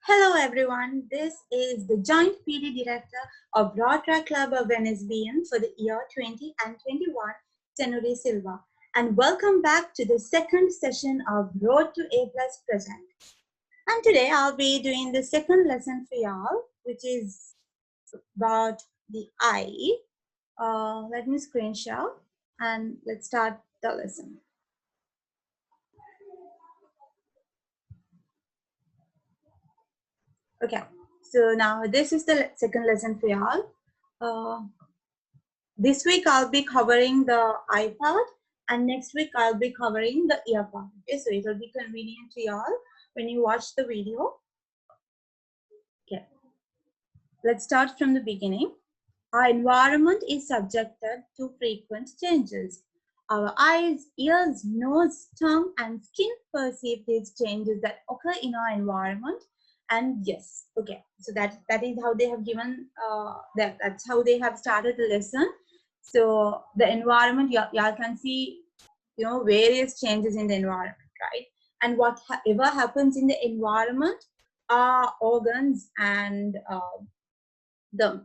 Hello everyone, this is the Joint PD Director of Rotaract Club of NSBN for the year 20 and 21, Tenuri Silva. And welcome back to the second session of Road to A Plus Present. And today I'll be doing the second lesson for y'all, which is about the eye. Let me screen share and let's start the lesson. Okay, so now this is the second lesson for y'all. This week I'll be covering the eye part, and next week I'll be covering the ear part. Okay, so it will be convenient to y'all when you watch the video. Okay, let's start from the beginning. Our environment is subjected to frequent changes. Our eyes, ears, nose, tongue, and skin perceive these changes that occur in our environment. And yes, okay, so that is how they have given that's how they have started the lesson. So the environment, y'all can see, various changes in the environment, right? And whatever happens in the environment, our organs and the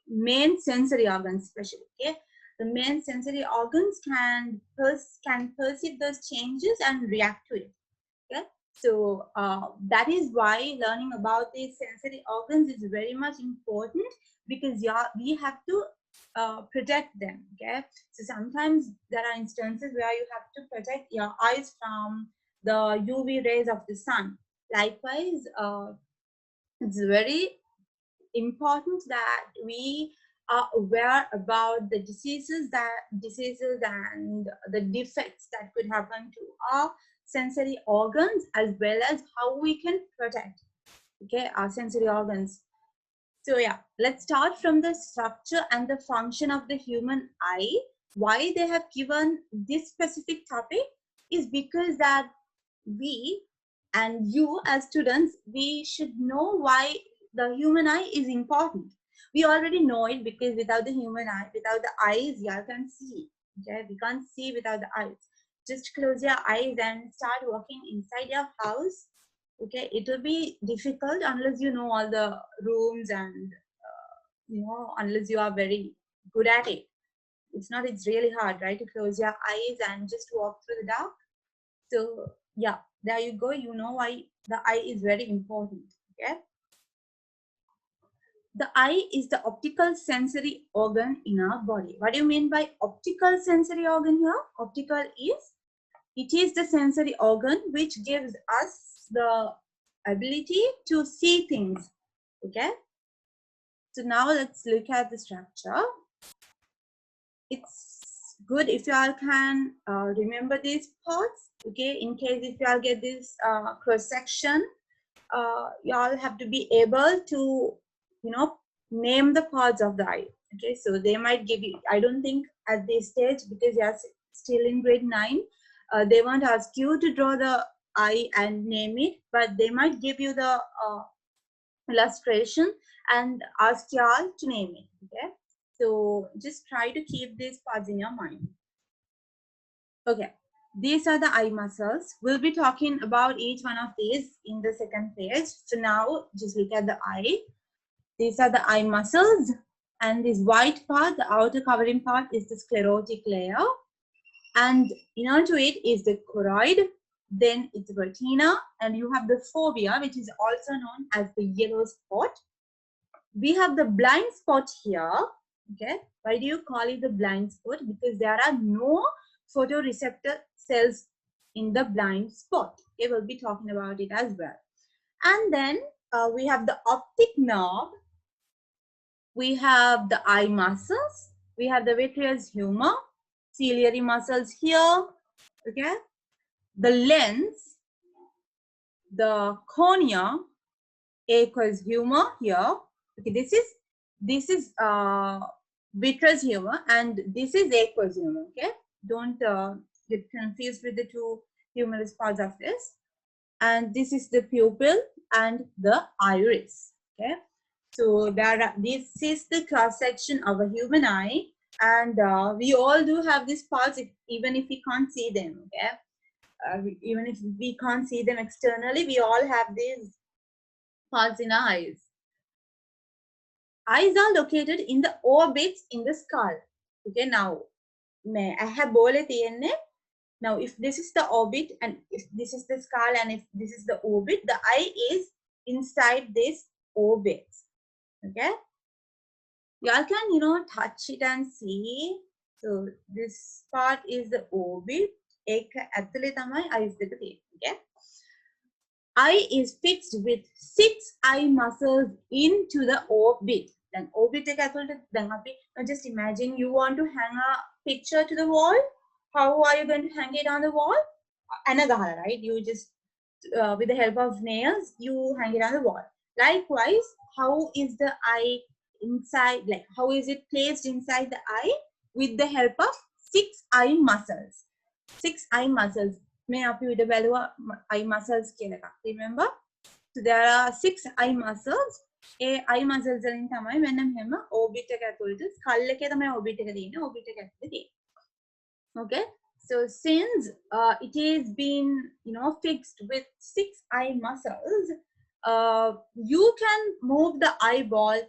main sensory organs, especially, okay, the main sensory organs can perceive those changes and react to it. Okay, so that is why learning about these sensory organs is very much important, because we have to protect them. Okay, so sometimes there are instances where you have to protect your eyes from the UV rays of the sun. Likewise, it's very important that we are aware about the diseases and the defects that could happen to our sensory organs, as well as how we can protect, okay, our sensory organs. So yeah, let's start from the structure and the function of the human eye. Why they have given this specific topic is because that we and you as students, we should know why the human eye is important. We already know it, because without the human eye, without the eyes, you can see. Okay, we can't see without the eyes. Just close your eyes and start walking inside your house. Okay, it will be difficult unless you know all the rooms and unless you are very good at it. It's really hard, right, to close your eyes and just walk through the dark. So yeah, there you go. You know why the eye is very important. Okay, the eye is the optical sensory organ in our body. What do you mean by optical sensory organ here? Optical is the sensory organ which gives us the ability to see things. Okay, so now let's look at the structure. It's good if you all can remember these parts. Okay, in case if you all get this cross section, you all have to be able to name the parts of the eye. Okay, so they might give you, I don't think at this stage, because you're still in grade 9, they won't ask you to draw the eye and name it, but they might give you the illustration and ask you all to name it. Okay, so just try to keep these parts in your mind. Okay, these are the eye muscles. We'll be talking about each one of these in the second page. So now just look at the eye. These are the eye muscles, and this white part, the outer covering part, is the sclerotic layer, and inner to it is the choroid. Then it's the retina, and you have the fovea, which is also known as the yellow spot. We have the blind spot here. Okay, why do you call it the blind spot? Because there are no photoreceptor cells in the blind spot. Okay, we'll be talking about it as well. And then we have the optic nerve. We have the eye muscles. We have the vitreous humor, ciliary muscles here. Okay, the lens, the cornea, aqueous humor here. Okay, this is vitreous humor, and this is aqueous humor. Okay, don't get confused with the two humorous parts of this. And this is the pupil and the iris. Okay, so this is the cross section of a human eye, and we all do have these parts, even if we can't see them. Okay, even if we can't see them externally, we all have these parts in our eyes. Eyes are located in the orbits in the skull. Okay, now I have bole tiyenne. Now if this is the orbit and if this is the skull and if this is the orbit, the eye is inside this orbit. Okay, y'all can touch it and see. So this part is the orbit. Eka ඇතුලේ තමයි eyes දෙක තියෙන්නේ. Okay. Eye is fixed with 6 eye muscles into the orbit. Then orbit එක ඇතුළට දැන් අපි just imagine you want to hang a picture to the wall. How are you going to hang it on the wall? ඇන ගහලා, right? You just with the help of nails you hang it on the wall. Likewise, how is the eye inside, like how is it placed inside the eye? With the help of 6 eye muscles. 6 eye muscles. May අපි විඩ බැලුවා eye muscles කියන එක. Remember? So there are 6 eye muscles. A eye muscles වලින් තමයි මෙන්න මෙහෙම orbit එක ඇතුළට skull එකේ තමයි orbit එක තියෙන්නේ. Orbit එක ඇතුළේ තියෙන්නේ. Okay? So since it is been fixed with 6 eye muscles, you can move the eyeball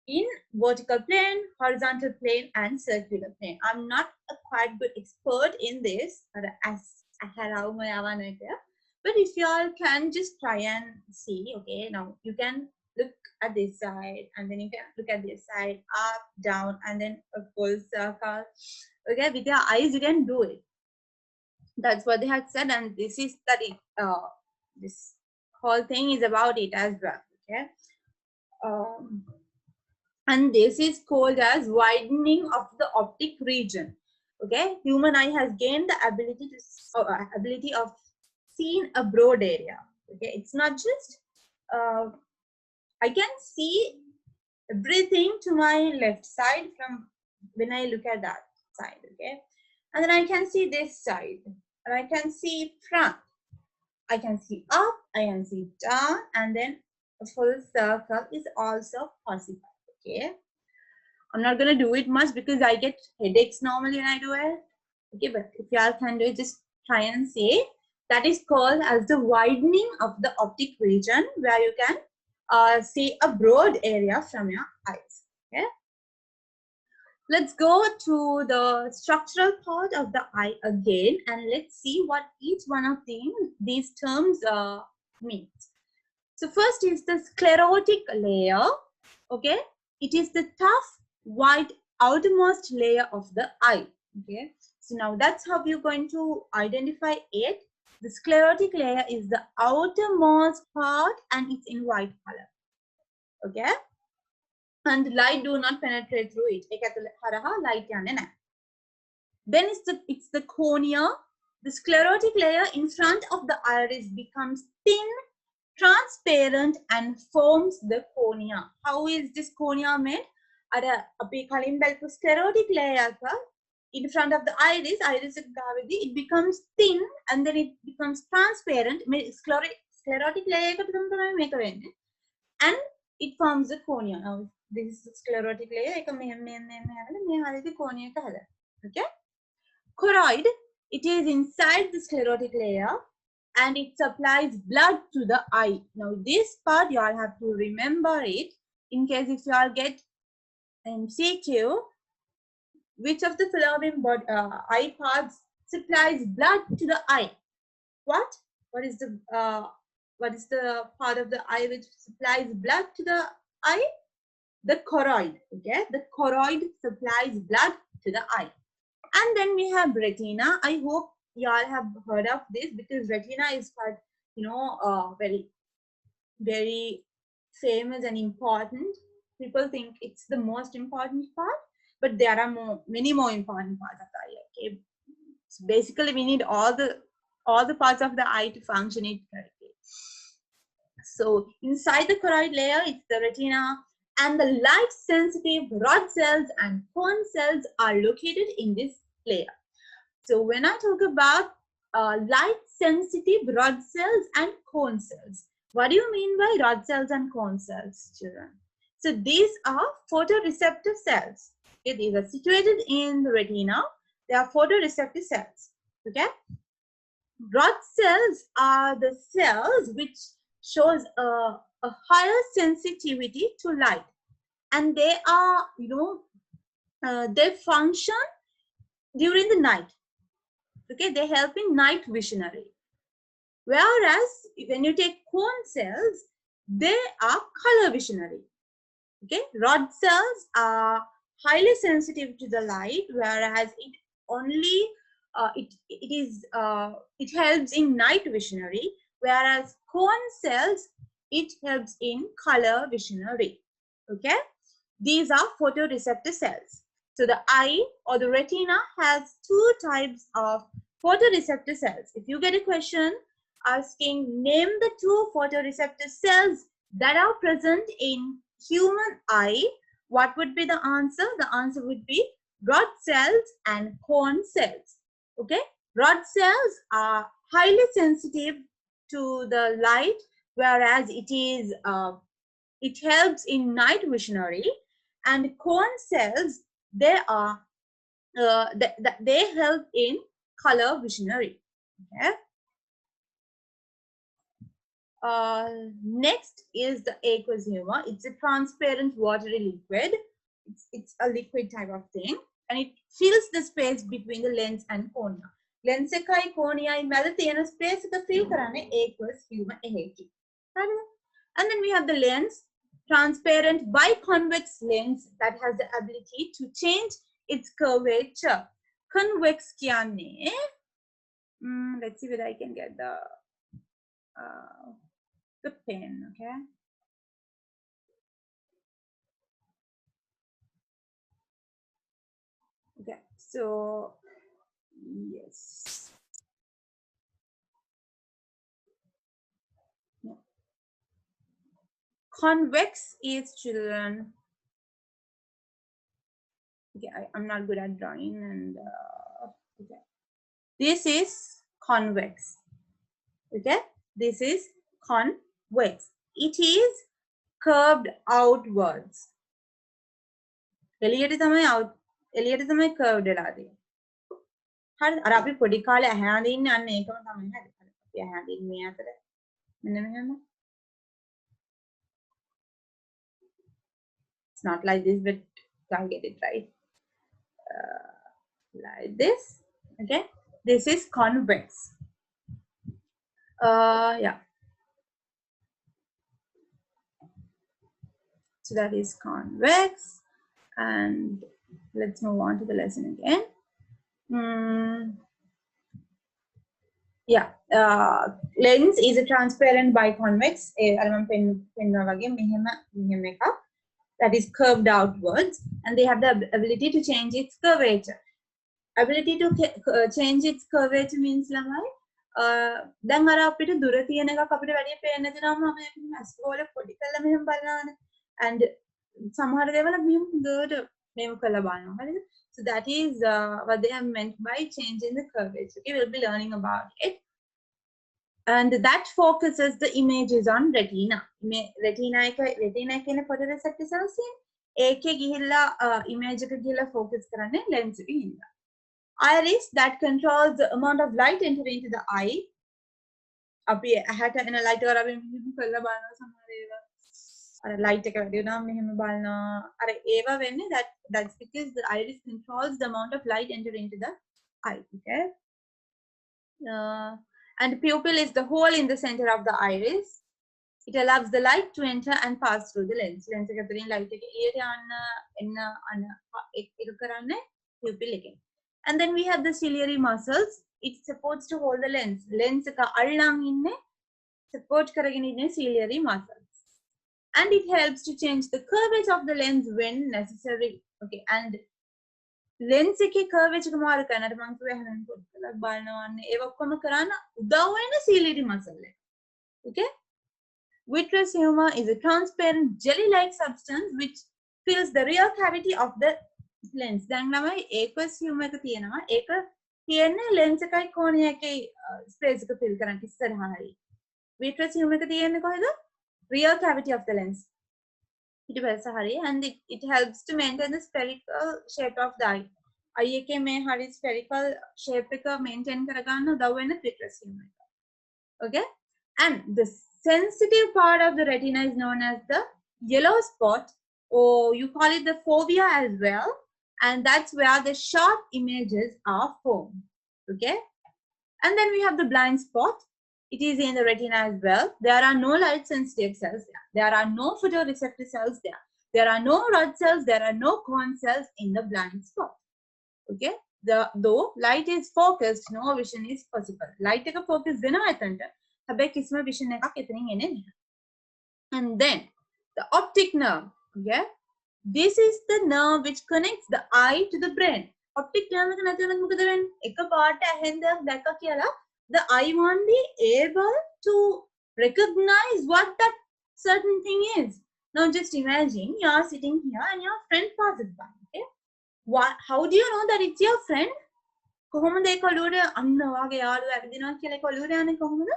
in vertical plane, horizontal plane, and circular plane. I'm not a quite good expert in this, but if you all can just try and see. Okay, now you can look at this side, and then you can look at this side, up, down, and then a full circle. Okay, with your eyes you can do it. That's what they had said, and this is that this whole thing is about it as well. Okay, and this is called as widening of the optic region. Okay, human eye has gained the ability of seeing a broad area. Okay, it's not just I can see everything to my left side from when I look at that side. Okay, and then I can see this side, and I can see front. I can see up, I can see down, and then a full circle is also possible. Okay, I'm not gonna do it much because I get headaches normally when I do it. Okay, but if y'all can do it, just try and see. That is called as the widening of the optic region, where you can see a broad area from your eyes. Okay, let's go to the structural part of the eye again, and let's see what each one of these terms means. So first is the sclerotic layer. Okay, it is the tough white outermost layer of the eye. Okay, so now that's how you're going to identify it. The sclerotic layer is the outermost part, and it's in white color. Okay, and light do not penetrate through it. Then it's the cornea. The sclerotic layer in front of the iris becomes thin, transparent, and forms the cornea. How is this cornea made? Sclerotic layer in front of the iris it becomes thin, and then it becomes transparent. Sclerotic layer and it forms the cornea. Now this is the sclerotic layer. Okay, choroid, it is inside the sclerotic layer, and it supplies blood to the eye. Now this part you all have to remember it in case if you all get MCQ. Which of the following eye parts supplies blood to the eye? What? What is the part of the eye which supplies blood to the eye? The choroid. Okay, the choroid supplies blood to the eye. And then we have retina. I hope you all have heard of this because retina is quite, very, very famous and important. People think it's the most important part, but there are many more important parts of the eye. Okay, so basically we need all the parts of the eye to function it correctly. So inside the choroid layer, it's the retina, and the light sensitive rod cells and cone cells are located in this layer. So when I talk about light sensitive rod cells and cone cells, what do you mean by rod cells and cone cells, children? So these are photoreceptor cells. Okay, these are situated in the retina. They are photoreceptor cells. Okay, rod cells are the cells which shows a a higher sensitivity to light, and they are, they function during the night. Okay, they help in night visionary. Whereas when you take cone cells, they are color visionary. Okay, rod cells are highly sensitive to the light, whereas it only it helps in night visionary, whereas cone cells, it helps in color visionary. Okay, these are photoreceptor cells. So the eye or the retina has two types of photoreceptor cells. If you get a question asking name the two photoreceptor cells that are present in human eye, what would be the answer? The answer would be rod cells and cone cells. Okay, rod cells are highly sensitive to the light, whereas it helps in night visionary, and cone cells, they are they help in color visionary. Okay. Next is the aqueous humor. It's a transparent watery liquid. It's a liquid type of thing, and it fills the space between the lens and cornea. Lens එකයි corneaයි මැද තියෙන space එක fill කරන්නේ aqueous humor එකයි. And then we have the lens, transparent biconvex lens that has the ability to change its curvature. Convex කියන්නේ, let's see whether I can get the pen, okay? Okay, so yes. No. Convex is, children. Okay, I'm not good at drawing, and okay. This is convex. Okay, this is convex. It is curved outwards. එළියට තමයි curved වෙලා තියෙන්නේ. හරි, අර අපි පොඩි කාලේ ඇහැඳ ඉන්නේ අන්න ඒකම තමයි හරි. අපි ඇහැඳ ඉන්නේ මේ අතර. මෙන්න මෙහෙම. It's not like this, but I'll get it right. Like this. Okay, this is convex. Yeah. So that is convex, and let's move on to the lesson again. Yeah, lens is a transparent biconvex. That is curved outwards, and they have the ability to change its curvature. Ability to change its curvature means lamai. දැන් අර අපිට දුර තියෙන එකක් අපිට වැඩි පේන්නේ නැතිනම් අපි ස්කෝලේ පොඩි කළා මෙහෙම බලනවානේ, and සමහර දේවල් මෙහෙම හොඳට මෙහෙම කළා බලනවා. හරිද? So that is what they have meant by changing the curvature. Okay, we'll be learning about it, and that focuses the images on retina. Retina කියන photoreceptor cells ඒකේ ගිහිල්ලා image එක ගිහිල්ලා focus කරන්නේ lens එකේ හින්දා. Iris that controls the amount of light entering into the eye. අපි ඇහැට එන light එක අපි මෙහෙම කරලා බලනවා සමහර ඒවා. අර light එක වැඩි වුණාම මෙහෙම බලනවා. අර ඒවා වෙන්නේ that's because the iris controls the amount of light entering into the eye. Okay. And pupil is the hole in the center of the iris. It allows the light to enter and pass through the lens. Lens එක තුළින් light එක එළියට එන්න ඒක කරන්නේ pupil එකෙන්. And then we have the ciliary muscles. It's supposed to hold the lens. Lens එක අල්ලන් ඉන්නේ support කරගෙන ඉන්නේ ciliary muscles. And it helps to change the curvature of the lens when necessary. Okay, and lens එකේ curvature එක මාරු කරන්නට මම කිව්වා එහෙනම් පොඩ්ඩක් බලනවාන්නේ ඒක ඔක්කොම කරන්න උදව් වෙන ciliary muscle එක. Okay, vitreous humor is a transparent jelly-like substance which fills the rear cavity of the lens. දැන් ළමයි aqueous humor එක තියෙනවා. ඒක කියන්නේ lens එකයි cornea එකයි space එක fill කරන්න ඉස්සරහා හරි. Vitreous humor එක තියෙන්නේ කොහෙද? Rear cavity of the lens. ඊට පස්සේ හරි, and it helps to maintain the spherical shape of the eye. eye එකේ මේ හරි spherical shape එක maintain කරගන්න උදව් වෙන vitreous humor එක. Okay, and the sensitive part of the retina is known as the yellow spot, or you call it the fovea as well, and that's where the sharp images are formed. Okay, and then we have the blind spot. It is in the retina as well. There are no light sensitive cells there. There are no photoreceptor cells there. There are no rod cells. There are no cone cells in the blind spot. Okay, though light is focused, no vision is possible. Light එක focus වෙනවා එතනට. හැබැයි කිසිම vision එකක් එතනින් එන්නේ නැහැ. And then the optic nerve. Okay, this is the nerve which connects the eye to the brain. Optic nerve එක නැති වුණොත් මොකද වෙන්නේ? එකපාරට ඇහෙන් දෙයක් දැක්කා කියලා the eye won't be able to recognize what that certain thing is. Now just imagine you are sitting here and your friend passes by. Okay, how do you know that it's your friend? කොහොමද ඒක ඔළුවට අන්න වාගේ යාළුවා ඇවිදිනවා කියලා ඒක ඔළුවට යන්නේ කොහොමද?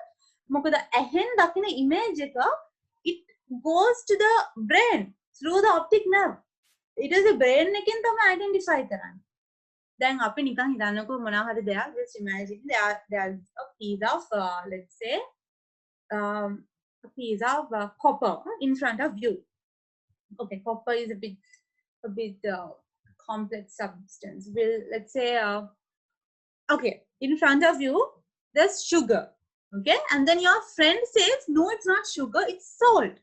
මොකද ඇහෙන් දකින image එක it goes to the brain through the optic nerve. It is the brain එකෙන් තමයි identify කරන්නේ. දැන් අපි නිකන් හිතන්නකෝ මොනවා හරි දෙයක්. Just imagine there's a piece of let's say a piece of copper in front of you. Okay, copper is a bit complex substance. Let's say okay, in front of you there's sugar. Okay, and then your friend says no, it's not sugar, it's salt.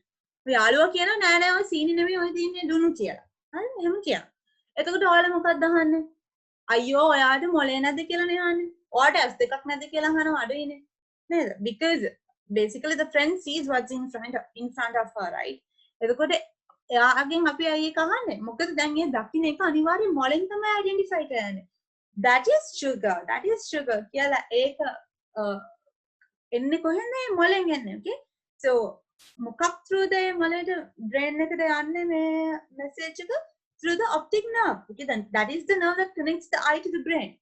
යාළුවා කියනවා නෑ නෑ ඔය සීනි නෙමෙයි ඔය තියෙන්නේ දුනු කියලා. හරි එහෙම කියනවා. එතකොට ඔයාලා මොකක්ද අහන්නේ? අයියෝ ඔයාට මොලේ නැද්ද කියලා නේ අහන්නේ. ඔයාට ඇස් දෙකක් නැද්ද කියලා අහනවා අඩුයිනේ. නේද? Because basically the friend sees what's in front of her, right? එතකොට එයාගෙන් අපි අයියේ කහන්නේ. මොකද දැන් මේ දකින්න එක අනිවාර්යෙන් මොලෙන් තමයි identify කරන්නේ. That is sugar කියලා ඒක එන්නේ කොහෙන්ද මොලෙන් එන්නේ. Okay, so මොකක් through the මොලේට brain එකට යන්නේ මේ message එක through the optic nerve. Okay, then that is the nerve that connects the eye to the brain.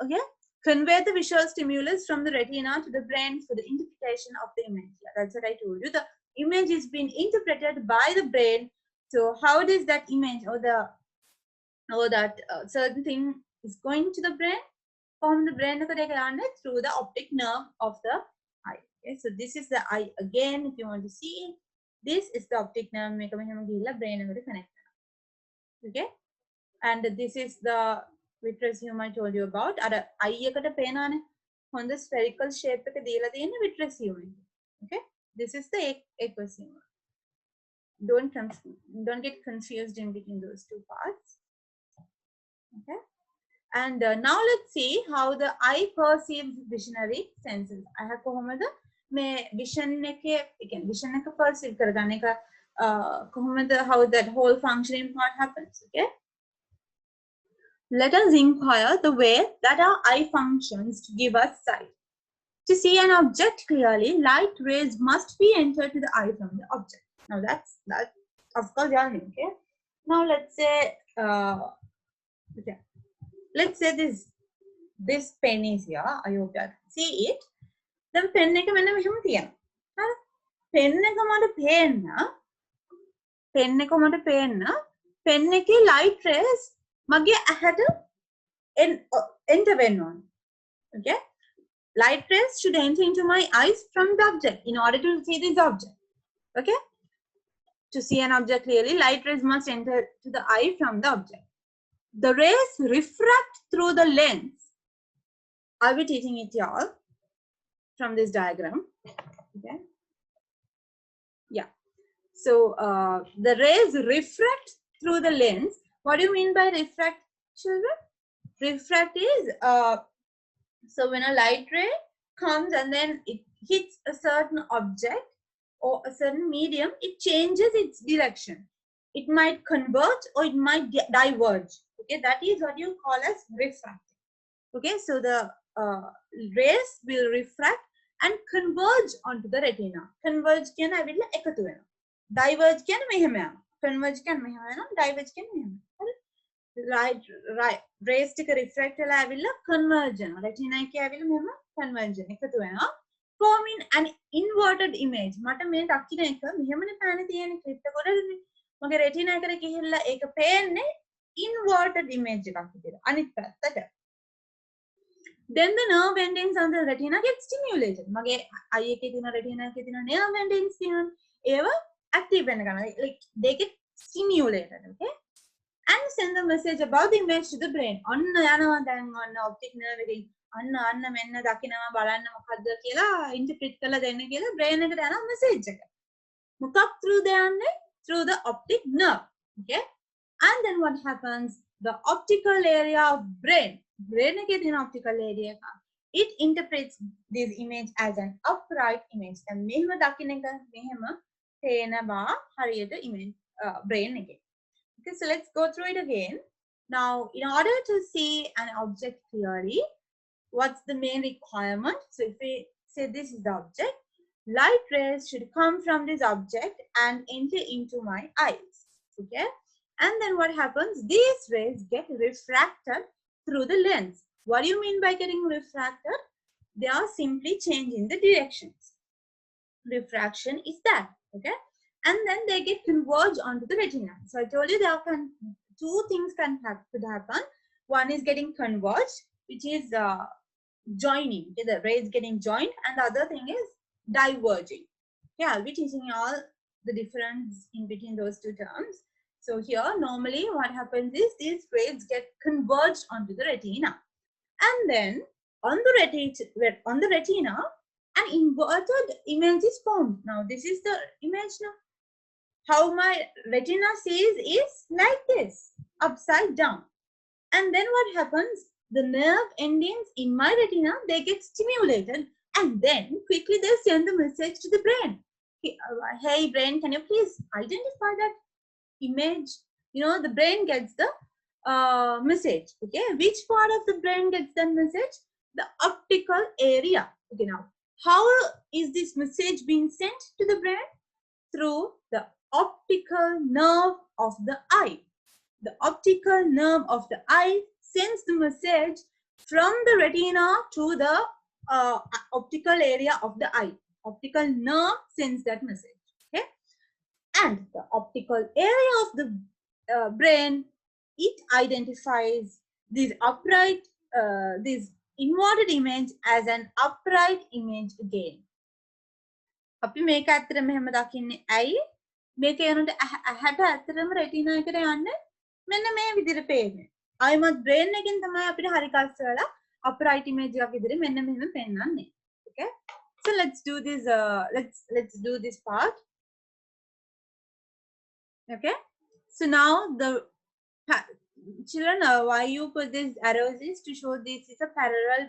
Okay, convey the visual stimulus from the retina to the brain for the interpretation of the image. Yeah, that's what I told you. The image is being interpreted by the brain. So how does that image or that certain thing is going to the brain? From the brain through the optic nerve of the eye. Okay, so this is the eye again. If you want to see it, this is the optic nerve. Make a brain connect. Okay, and this is the vitreous I told you about. Ada eye එකට පේනවනේ හොඳ spherical shape එක දීලා තියෙන vitreous. Okay, this is the aqueous humor. Don't get confused in between those two parts. Okay, and now let's see how the eye perceives visionary senses. I have කොහොමද මේ vision එකේ again vision එක perceive කරගන්න එක how that whole functioning part happens. Okay, let us inquire the way that our eye functions to give us sight. To see an object clearly, light rays must be entered to the eye from the object. Now that of course you all know. Okay, now let's say okay, let's say this pen is here. I hope you can see it. Then pen එක මෙන්න මෙහෙම තියෙනවා. හරි? pen එක මට පේන්න pen එකේ light rays මගේ ඇහැට enter වෙන්න ඕන. Okay, light rays should enter into my eyes from the object in order to see this object. Okay, to see an object clearly, light rays must enter to the eye from the object. The rays refract through the lens. I'll be teaching it y'all from this diagram. Okay, yeah, so the rays refract through the lens. What do you mean by refract, children? Refract is so when a light ray comes and then it hits a certain object or a certain medium, it changes its direction. It might converge or it might diverge. Okay, that is what you call as refracting. Okay, so the rays will refract and converge onto the retina. Converge කියන ඇවිල්ලා එකතු වෙනවා. Diverge කියන මෙහෙම යනවා. Converge කියන මෙහෙම යනවා. Diverge කියන මෙහෙම. හරි? Right. Rays ටික refract වෙලා ඇවිල්ලා converge වෙනවා. Retina එකේ ඇවිල්ලා මෙහෙම converge වෙනවා. එකතු වෙනවා. Forming an inverted image. මට මේ දකින්න එක මෙහෙමනේ පෑනේ තියෙන ක්ලිප් එක කොටදනේ. මගේ retina එකට ගිහිල්ලා ඒක පේන්නේ inverted image එකක් විදියට. අනිත් පැත්තට. Then the nerve endings on the retina get stimulated. Mage eye එකේ තියෙන retina එකේ තියෙන nerve endings තියෙනවා. ඒවා active වෙන්න ගන්නවා. Like they get stimulated, okay? And send the message about the image to the brain. ඔන්න යනවා දැන් ඔන්න optic nerve එකෙන් අන්න මෙන්න දකිනවා බලන්න මොකද්ද කියලා interpret කරලා දෙන්න කියලා brain එකට යන message එක. මොකක් through the යන්නේ? Through the optic nerve, okay? And then what happens? The optical area of brain එකේ තියෙන optical area එක, it interprets this image as an upright image. දැන් මෙහෙම දකින්න එක මෙහෙම පේනවා හරියට image brain එකේ. Okay, so let's go through it again. Now, in order to see an object clearly, what's the main requirement? So if we say this is the object, light rays should come from this object and enter into my eyes. Okay? And then what happens? These rays get refracted through the lens. What do you mean by getting refracted? They are simply changing the directions. Refraction is that. Okay? And then they get converged onto the retina. So I told you there can two things could happen. One is getting converged, which is joining. Okay, the rays getting joined, and the other thing is diverging. Yeah, I'll be teaching you all the difference in between those two terms. So here, normally what happens is these rays get converged onto the retina, and then on the retina, an inverted image is formed. Now this is the image now. How my retina sees is like this, upside down. And then what happens? The nerve endings in my retina, they get stimulated, and then quickly they send the message to the brain. Hey brain, can you please identify that image? You know, the brain gets the message. Okay, which part of the brain gets that message? The optical area. Okay, now how is this message being sent to the brain? Through the optical nerve of the eye. The optical nerve of the eye sends the message from the retina to the optical area of the eye. Optical nerve sends that message. Okay, and the optical area of the brain, it identifies this upright, this inverted image as an upright image again. අපි මේක ඇත්තටම මෙහෙම දකින්නේ ඇයි? මේක යනට ඇහැට ඇත්තටම retina එකට යන්නේ මෙන්න මේ විදිහට පේන්නේ. ආයිමත් බ්‍රේන් එකෙන් තමයි අපිට හරි කස් කරලා අප්‍රයිට් ඉමේජ් එකක් විදිහට මෙන්න මෙහෙම පෙන්වන්නේ. Okay? So let's do this let's do this part. Okay? So now the children, why you put these arrows is to show this is a parallel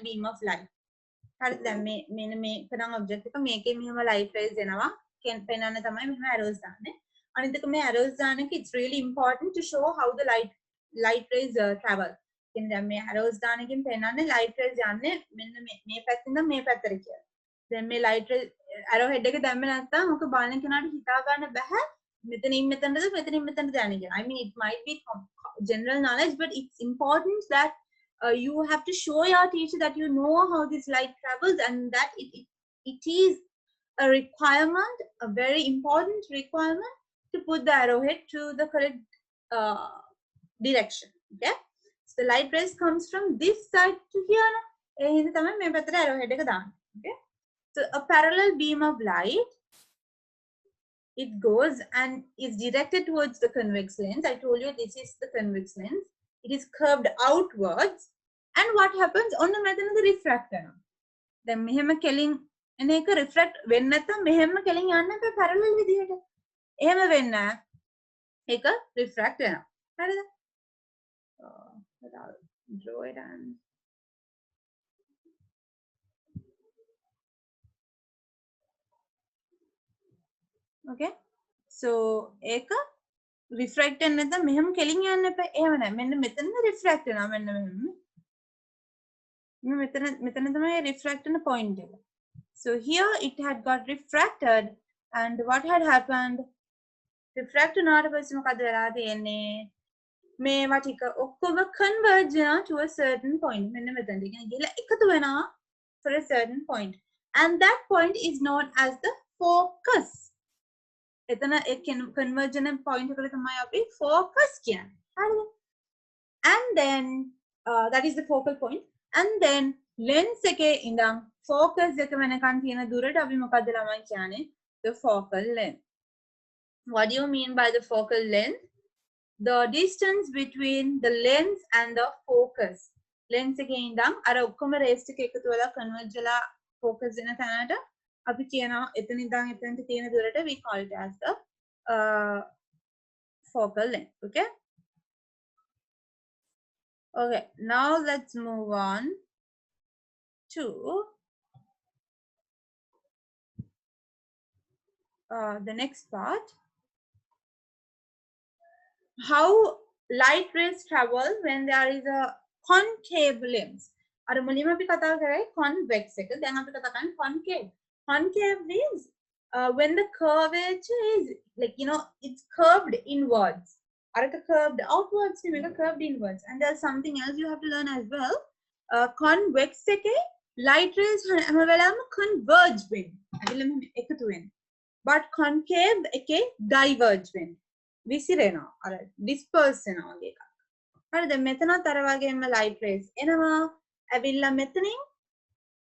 beam of light. හරි දැන් මෙන්න මේක නම් ඔබ්ජෙක්ට් එක මේකේ මෙහෙම ලයිට් රේස් එනවා පෙන්වන්න තමයි මෙහෙම arrows දාන්නේ. අනිත් එක මේ arrows දාන එක it's really important to show how the light rays travel. කියන්නේ දැන් මේ arrows දාන එකෙන් පෙන්වන්නේ light rays යන්නේ මෙන්න මේ පැත්තෙන් මේ පැත්තට කියලා. දැන් මේ light ray arrow head එක දැම්මේ නැත්නම් ඔක බලන කෙනාට හිතා ගන්න බෑ මෙතනින් මෙතනද මෙතනද යන්නේ කියලා. I mean it might be general knowledge, but it's important that you have to show your teacher that you know how this light travels, and that it is a requirement, a very important requirement to put the arrowhead to the correct direction. Okay, so the light rays comes from this side to here. Arrowhead. Okay, so a parallel beam of light, it goes and is directed towards the convex lens. I told you this is the convex lens. It is curved outwards, and what happens on the method the refractor. The මෙහෙම කෙලින් එන එක refract වෙන්නේ නැත්නම් මෙහෙම කෙලින් යන්න අපේ parallel විදිහට. එහෙම වෙන්නේ ඒක refract වෙනවා. හරිද? I'll draw it and okay. So ඒක refract වෙන්නේ නැත්නම් මෙහෙම කෙලින් යන්න එපා. එහෙම නැහැ. මෙන්න මෙතන refract වෙනවා. මෙන්න මෙහෙම. මෙතන තමයි refract වෙන point එක. So here it had got refracted, and what had happened? Refract වුණාට පස්සේ මොකද වෙලා තියෙන්නේ? මේවා ටික ඔක්කොම converge to a certain point. මෙන්න මෙතනට ගිහින් ගිහලා එකතු වෙනවා for a certain point. And that point is known as the focus. එතන ඒ convergent point එකට තමයි අපි focus කියන්නේ. හරිද? And then that is the focal point. and then lens එකේ ඉඳන් focus එක වෙනකන් තියෙන දුරට අපි මොකද්ද ළමයි කියන්නේ? The focal length. What do you mean by the focal length? The distance between the lens and the focus. Lens එකේ ඉඳන් අර ඔක්කොම rays ටික එකතු වෙලා converge වෙලා focus වෙන තැනට අපි කියනවා එතන ඉඳන් එතනට තියෙන දුරට we call it as the focal length. Okay? Okay, now let's move on to the next part. How light rays travel when there is a concave lens. අර මුලින්ම අපි කතා කරේ convex එක. දැන් අපි කතා කරන්නේ concave. Concave means when the curvature is like it's curved inwards. අරක curved outwards නෙමෙයි curved inwards. And there's something else you have to learn as well. Convex එකේ light rays හැම වෙලාවෙම converge වෙන්නේ. එතන එකතු වෙන්නේ. But concave එකේ diverge වෙන්නේ. විසිරෙනවා අර disperse වෙනවා වගේ එකක්. හරිද? මෙතනත් අර වගේම light rays එනවා ඇවිල්ලා මෙතනින්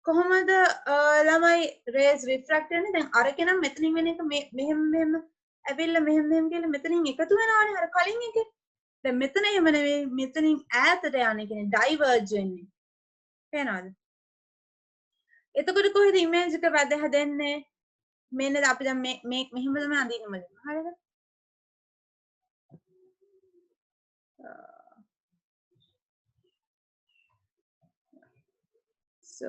කොහොමද ළමයි rays refract වෙන්නේ? දැන් අරක නම් මෙතනින් වෙන එක මෙහෙම ඇවිල්ලා මෙහෙම කියලා මෙතනින් එකතු වෙනවානේ අර කලින් එකේ. දැන් මෙතන එහෙම නෙවෙයි මෙතනින් ඈතට යන්නේ කියන්නේ diverge වෙන්නේ. පේනවද? එතකොට කොහෙද image එක වැද හැදෙන්නේ? මෙන්න අපි දැන් මේ මෙහෙම තමයි අඳින්න මුලින්ම. හරිද? So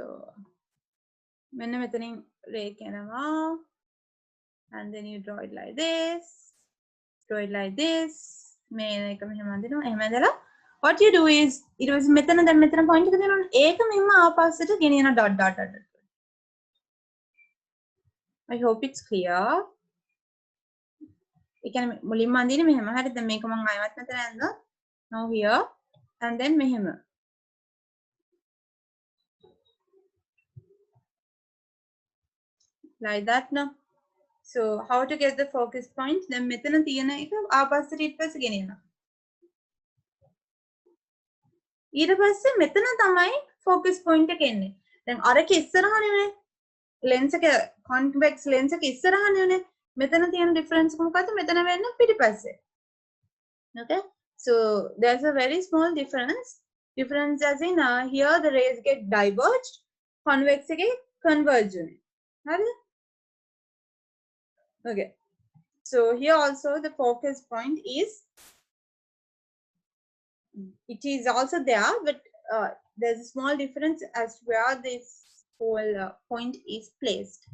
මෙන්න මෙතනින් ray යනවා and then you draw it like this, මේන එක මෙහෙම අඳිනවා. එහෙම ඇඳලා what you do is ඊට පස්සේ මෙතන දැන් මෙතන point එක දෙනවනේ ඒක මෙහෙම ආපස්සට ගෙනියන dot. I hope it's clear. ඒ කියන්නේ මුලින්ම අඳින්නේ මෙහෙම. හරිද? දැන් මේක මම ආයෙත් මෙතන ඇඳලා now here and then මෙහෙම. Like that now. So how to get the focus point? Then මෙතන තියෙන එක ආපස්සට ඊට පස්සේ ගෙනියනවා. ඊට පස්සේ මෙතන තමයි focus point එක එන්නේ. දැන් අරක ඉස්සරහනේ lens එක convex lens එක ඉස්සරහනේ. මෙතන තියෙන difference මොකක්ද? මෙතන වෙන්නේ පිටිපස්සේ. Okay? So there's a very small difference. Difference as in here the rays get diverged, convex එකේ converge වෙන්නේ. හරිද? Okay, so here also the focus point is, it is also there, but there's a small difference as to where this whole point is placed.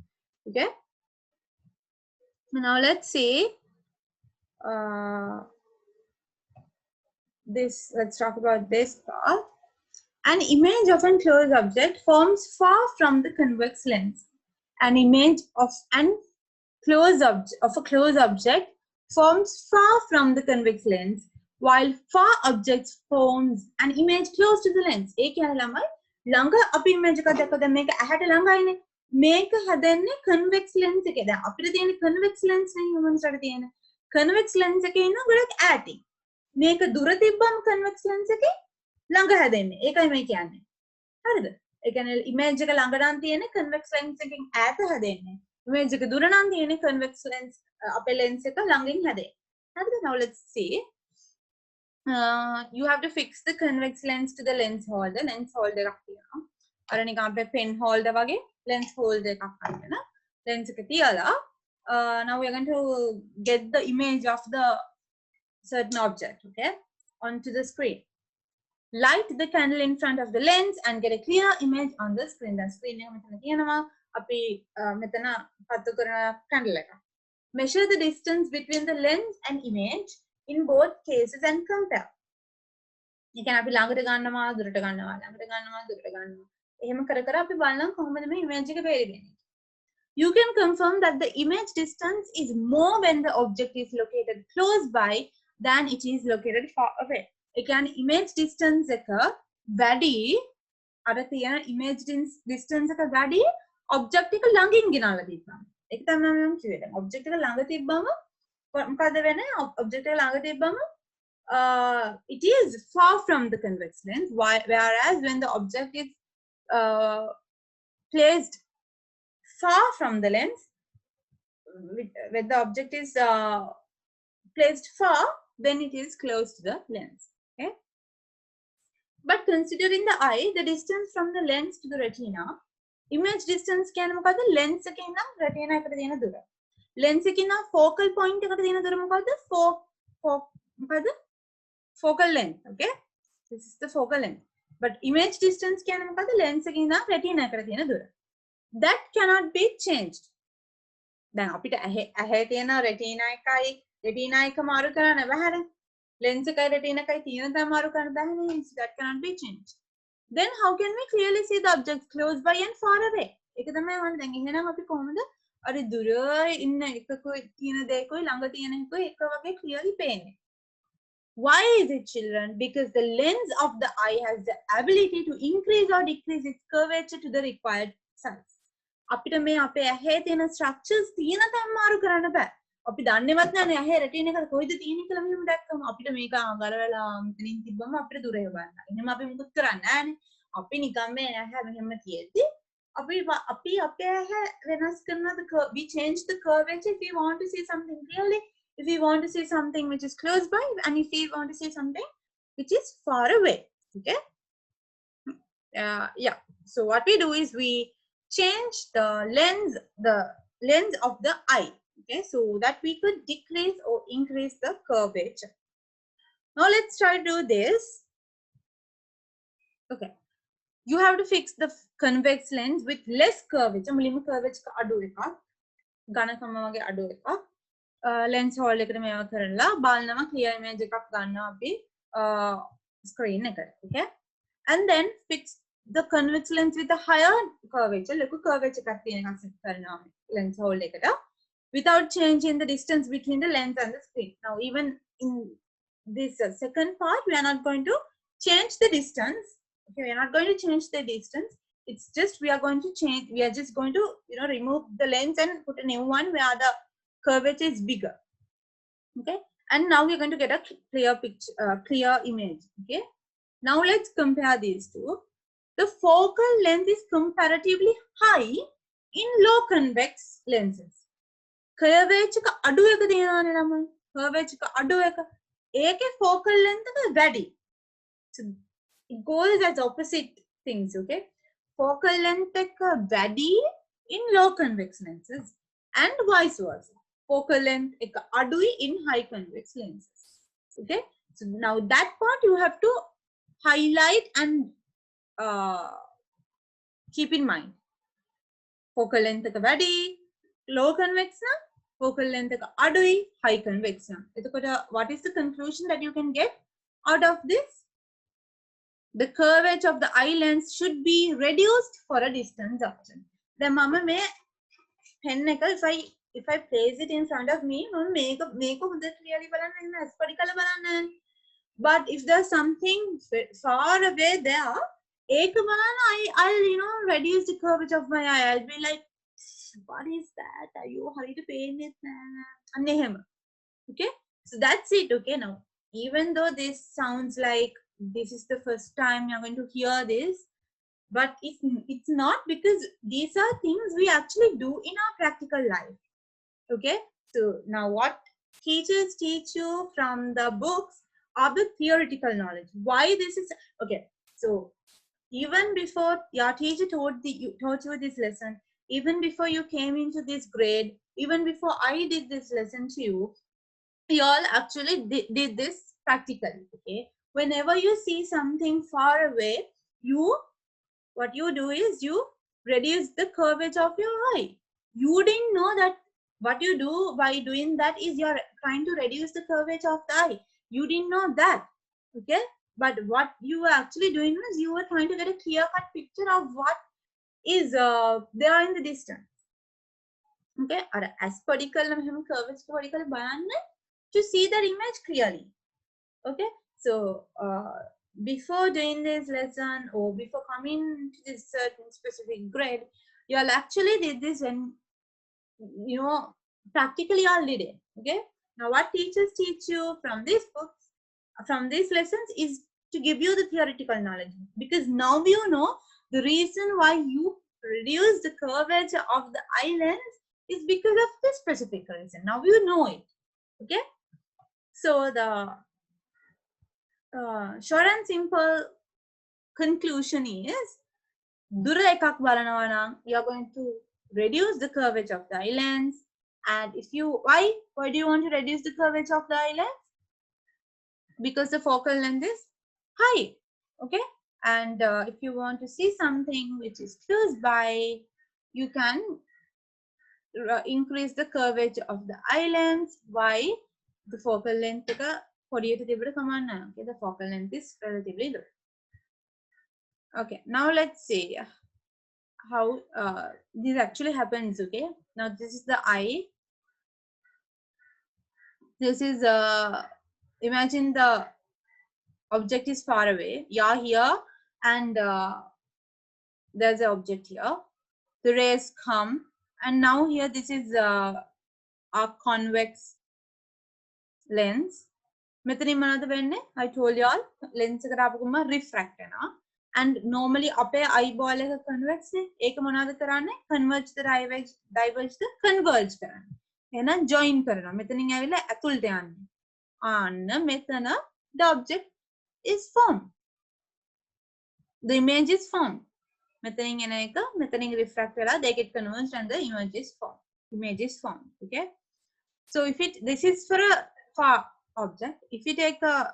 Okay, now let's see let's talk about this part. An image of a close object forms far from the convex lens. An image of a close object forms far from the convex lens, while far objects forms an image close to the lens. ඒ කියන්නේ ළමයි ළඟ අපි image එකක් දැක්කද මේක ඇහැට ළඟයිනේ. මේක හදන්නේ convex lens එකේ. දැන් අපිට තියෙන convex lens නේ humans වල තියෙන. convex lens එකේ ඉන්න ගොඩක් ඈතින්. මේක දුර තිබ්බම convex lens එකේ ළඟ හැදෙන්නේ. ඒකයි මේ කියන්නේ. හරිද? ඒ කියන්නේ image එක ළඟ නම් තියෙන්නේ convex lens එකෙන් ඈත හැදෙන්නේ. image එක දුර නම් තියෙන්නේ convex lens අපේ lens එක ළඟින් හැදෙන්නේ. හරිද? Now let's see. You have to fix the convex lens to the lens holder. Lens holder එකක් තියෙනවා. අර නිකන් අපේ pen holder වගේ lens holder එකක් අරගෙන lens එක තියලා now we are going to get the image of the certain object, okay, onto the screen. Light the candle in front of the lens and get a clear image on the screen. The screen එක මෙතන තියෙනවා. අපි මෙතන පත්තු කරන candle එක. Measure the distance between the lens and image in both cases and compare. ඒ කියන්නේ අපි ළඟට ගන්නවා දුරට ගන්නවා ළඟට ගන්නවා දුරට ගන්නවා. එහෙම කර කර අපි බලනවා කොහොමද මේ image එක බේරෙන්නේ. You can confirm that the image distance is more when the object is located close by than it is located far away. ඒ කියන්නේ image distance එක වැඩි අර තියෙන image distance එක වැඩි object එක ළඟින් ගෙනල්ලා තිබ්බම. ඒක තමයි මම කිව්වේ. දැන් object එක ළඟ තිබ්බම මොකද වෙන්නේ? object එක ළඟ තිබ්බම it is far from the convex lens, whereas when the object is placed far from the lens, when the object is placed far, then it is close to the lens. Okay. But considering the eye, the distance from the lens to the retina, image distance can මොකද lens එකෙන් නම් retina එකට තියෙන දුර. Lens එකෙන් නම් focal point එකට තියෙන දුර මොකද? මොකද? Focal length. Okay. This is the focal length. But image distance කියන්නේ මොකද? lens එකෙන් නම් retina එකට තියෙන දුර. That cannot be changed. දැන් අපිට ඇහි තියෙන retina එක මාරු කරන්න බැහැනේ. Lens එකයි retina එකයි තියෙන තම මාරු කරන්න බැහැනේ. That cannot be changed. Then how can we clearly see the objects close by and far away? ඒක තමයි වань දැන් එහෙනම් අපි කොහොමද අර දුර ඉන්න එකකුයි තියෙන දෙයකුයි ළඟ තියෙන එකකුයි එක වගේ clearly පේන්නේ? Why is it, children? Because the lens of the eye has the ability to increase or decrease its curvature to the required size. අපිට මේ අපේ ඇහි තියෙන structures තියෙන තැන් මාරු කරන්න බෑ. අපි දන්නේවත් නැහැ ඇහි retina එක කොයිද තියෙන්නේ කියලා මෙහෙම දැක්කම අපිට මේක අඟලවලා මෙතනින් තිබ්බම අපිට දුර හොයන්න. එහෙනම් අපි මොකද කරන්නේ නැහනේ. අපි නිකන් මේ ඇහැ මෙහෙම තියෙද්දි අපි අපේ ඇහැ වෙනස් කරනවා. We change the curvature if we want to see something clearly, if we want to see something which is close by, and if we want to see something which is far away. Okay. Yeah. So what we do is we change the lens of the eye. Okay, so that we could decrease or increase the curvature. Now let's try to do this. Okay, you have to fix the convex lens with less curvature. මුලින්ම curvature අඩු එකක්, ඝනකම වගේ අඩු එකක්. lens hole එකට මේවා කරලා බලනවා clear image එකක් ගන්නවා අපි screen එකට. Okay, and then fix the convex lens with a higher curvature. ලොකු curvature එකක් තියෙන එකක් set කරනවා lens hole එකට, without changing the distance between the lens and the screen. Now, even in this second part, we are not going to change the distance. Okay, we are not going to change the distance. It's just we are going to change. We are just going to remove the lens and put a new one where the curvature is bigger. Okay, and now we are going to get a clear picture, clear image. Okay, now let's compare these two. The focal length is comparatively high in low convex lenses. curvature එක අඩු එක තියෙනවානේ ළමයි. curvature එක අඩු එක. ඒකේ focal length එක වැඩි. So it goes as opposite things. Okay, focal length එක වැඩි in low convex lenses and vice versa. Focal length එක අඩුයි in high convex lenses. Okay, so now that part you have to highlight and keep in mind. Focal length එක වැඩි, low convex නම් focal length එක අඩුයි, high convex නම්. එතකොට what is the conclusion that you can get out of this? The curvature of the eye lens should be reduced for a distance option. දැන් මම මේ pen එක if I place it in front of me, මම මේක හොඳට clearly බලන්න එහෙම ඇස්පඩි කරලා බලන්න. But if there's something far away there, ඒක බලන්න I'll reduce the curvature of my eye. I'll be like, what is that? Are you hurried to paint it? Okay, so that's it. Okay, now even though this sounds like this is the first time you're going to hear this, but it's not, because these are things we actually do in our practical life. Okay, so now what teachers teach you from the books are the theoretical knowledge. Why this is okay? So even before your teacher taught you this lesson, even before you came into this grade, even before I did this lesson to you, you all actually did this practically. Okay, whenever you see something far away, what you do is you reduce the curvature of your eye. You didn't know that what you do by doing that is you're trying to reduce the curvature of the eye. You didn't know that. Okay, but what you were actually doing was you were trying to get a clear-cut picture of what is there in the distance. Okay, as particular curvature to see that image clearly. Okay, so before doing this lesson or before coming to this certain specific grade, you all actually did this when practically all did it. Okay, now what teachers teach you from these books from these lessons is to give you the theoretical knowledge, because now you know the reason why you reduce the curvature of the eye lens is because of this specific reason. Now you know it. Okay, so the short and simple conclusion is, දුර එකක් බලනවා නම් you are going to reduce the curvature of the eye lens. And if you, why do you want to reduce the curvature of the eye lens? Because the focal length is high. Okay, and if you want to see something which is close by, you can increase the curvature of the eye lens. Why? The focal length එක පොඩියට තිබුණ කමක් නැහැ. Okay, the focal length is relatively low. Okay, now let's see how this actually happens. Okay, now this is the eye. This is imagine the object is far away. Yeah, here, and there's an object here. The rays come, and now here this is our convex lens. මෙතනින් මොනවද වෙන්නේ? I told you all lens එකට ආපුවම refract වෙනවා. And normally අපේ eyeball එක convex නේ. ඒක මොනවද කරන්නේ? Converge the diverge the converge කරන්නේ. එහෙනම් join කරනවා. මෙතනින් ඇවිල්ලා ඇතුළට යන්නේ. අන්න මෙතන the object is formed. The image is formed. මෙතනින් එන එක මෙතනින් refract වෙලා they get converged and the image is formed. Image is formed. Okay. So if this is for a far object. If you take a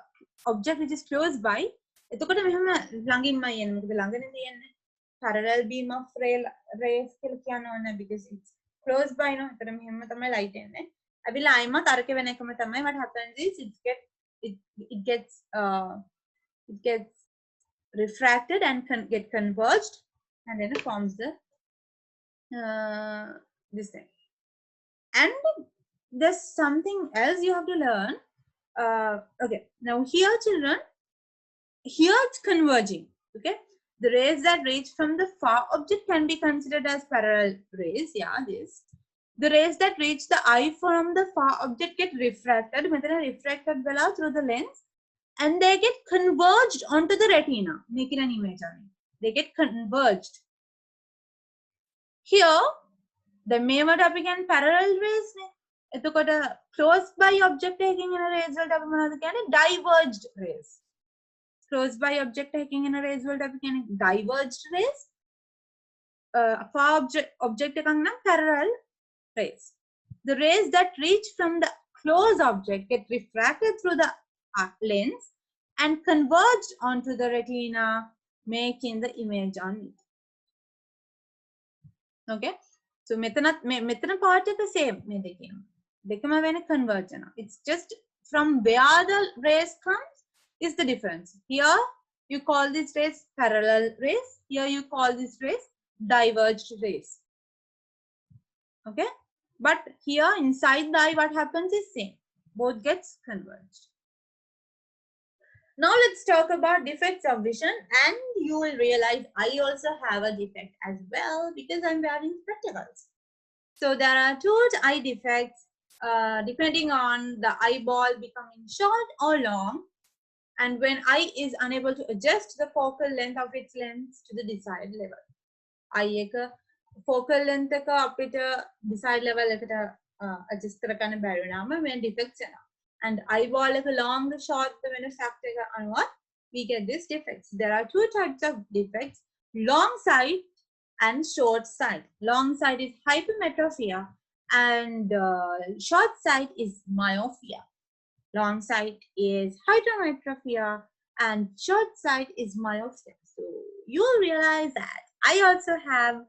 object which is close by, එතකොට මෙහෙම ළඟින්මයි එන්නේ. මොකද ළඟනේ තියෙන්නේ. Parallel beam of rays කියලා කියන්න ඕනේ because it's close by no. එතන මෙහෙම තමයි light එන්නේ. අවිලා අයිමත් අරක වෙන එකම තමයි. What happens is it gets refracted and get converged, and then it forms the this thing. And there's something else you have to learn. Okay, now here children, here it's converging. Okay, the rays that reach from the far object can be considered as parallel rays. Yeah, this. The rays that reach the eye from the far object get refracted, refracted through the lens, and they get converged onto the retina, making an image on it. They get converged. Here, the Myopia and parallel rays. එතකොට close by object එකකින් එන rays වලට අපි මොනවද කියන්නේ? Diverged rays. Close by object එකකින් එන rays වලට අපි කියන්නේ diverged rays. Far object එකක් නම් parallel rays. The rays that reach from the close object get refracted through the lens and converged onto the retina, making the image on it. Okay, so මෙතන part එක same මේ දෙකේම. දෙකම වෙන converge වෙනවා. It's just from where the rays comes is the difference. Here you call these rays parallel rays. Here you call these rays diverged rays. Okay, but here inside the eye what happens is same. Both gets converged. Now let's talk about defects of vision, and you will realize I also have a defect as well because I'm wearing spectacles. So there are two eye defects depending on the eyeball becoming short or long, and when eye is unable to adjust the focal length of its lens to the desired level. Eye එක focal length එක අපිට desired level එකට adjust කරගන්න බැරි වුණාම මේ defects එනවා. And eyeball එක long short වෙන factor එක අනුව we get these defects. There are two types of defects: long sight and short sight. Long sight is hypermetrophia, and short sight is myopia. Long sight is hypermetrophia, and short sight is myopia. So you'll realize that I also have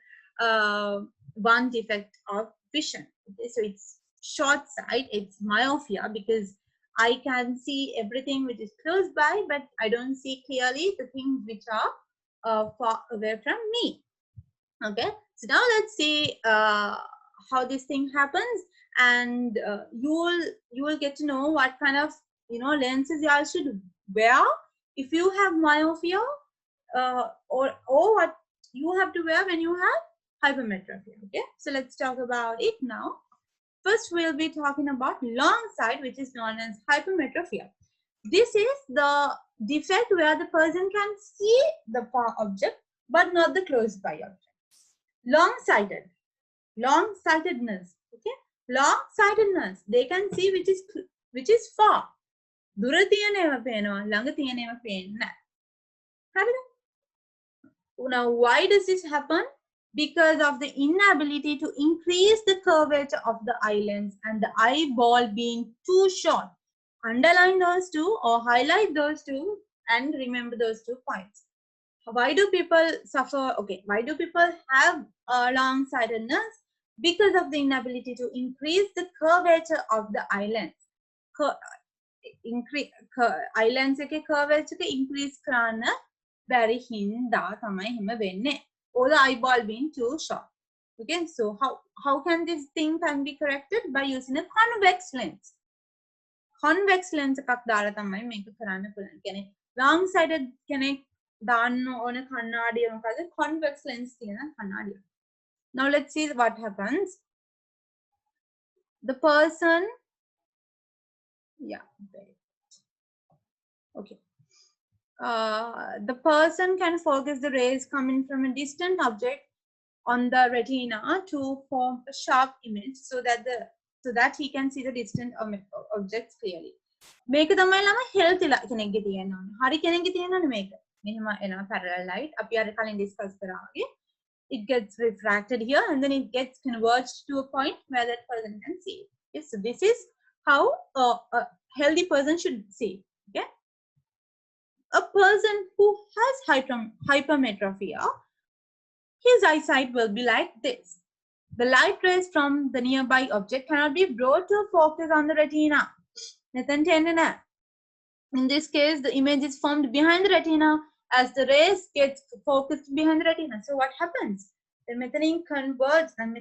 one defect of vision. Okay, so it's short sight, it's myopia, because I can see everything which is close by, but I don't see clearly the things which are far away from me. Okay, so now let's see how this thing happens, and you will get to know what kind of lenses you all should wear if you have myopia, or what you have to wear when you have hypermetropia. Okay, so let's talk about it now. First, we'll be talking about long sight, which is known as hypermetropia. This is the defect where the person can see the far object but not the close by object. Long-sighted, long-sightedness. Okay, long-sightedness. They can see which is far. දුර තියෙන ඒවා පේනවා, ළඟ තියෙන ඒවා පේන්නේ නැහැ. හරිද? Now, why does this happen? Because of the inability to increase the curvature of the eye lens and the eyeball being too short. Underline those two or highlight those two and remember those 2 points. Why do people suffer? Okay, why do people have long-sightedness? Because of the inability to increase the curvature of the eye lens. Eye lens එකේ curvature එක increase කරන්න බැරි හින්දා තමයි හිම වෙන්නේ. Or the eyeball being too short. Okay, so how can this thing can be corrected? By using a convex lens. Convex lens එකක් දාලා තමයි මේක කරන්න පුළුවන්. කියන්නේ long sighted කෙනෙක් දාන්න ඕන කණ්ණාඩිය මොකද? Convex lens තියෙන කණ්ණාඩිය. Now let's see what happens. The person, yeah, okay. The person can focus the rays coming from a distant object on the retina to form a sharp image so that he can see the distant objects clearly. මේක තමයි ළම healthy කෙනෙක්ගේ තියෙනවා. හරි කෙනෙක්ගේ තියෙනවනේ මේක. මෙහෙම එනවා parallel light. අපි අර කලින් discuss කරා වගේ. It gets refracted here and then it gets converged to a point where that person can see it. Okay, so this is how a healthy person should see. Okay. A person who has hypermetrophia, his eyesight will be like this. The light rays from the nearby object cannot be brought to focus on the retina. In this case, the image is formed behind the retina as the rays get focused behind the retina. So what happens? The methane converges and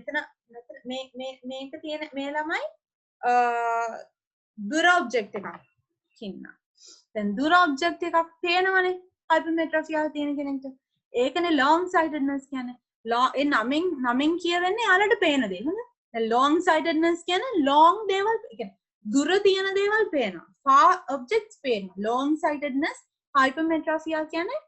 dura object then dura object එකක් පේනවනේ hypermetropia තියෙන කෙනෙක්ට. ඒකනේ long sightedness කියන්නේ. ඒ නමින් කියවෙන්නේ යාලට පේන දේ. හරිද? දැන් long sightedness කියන්නේ long දේවල් කියන්නේ දුර තියෙන දේවල් පේනවා. far objects පේනවා. long sightedness, hypermetropia කියන්නේ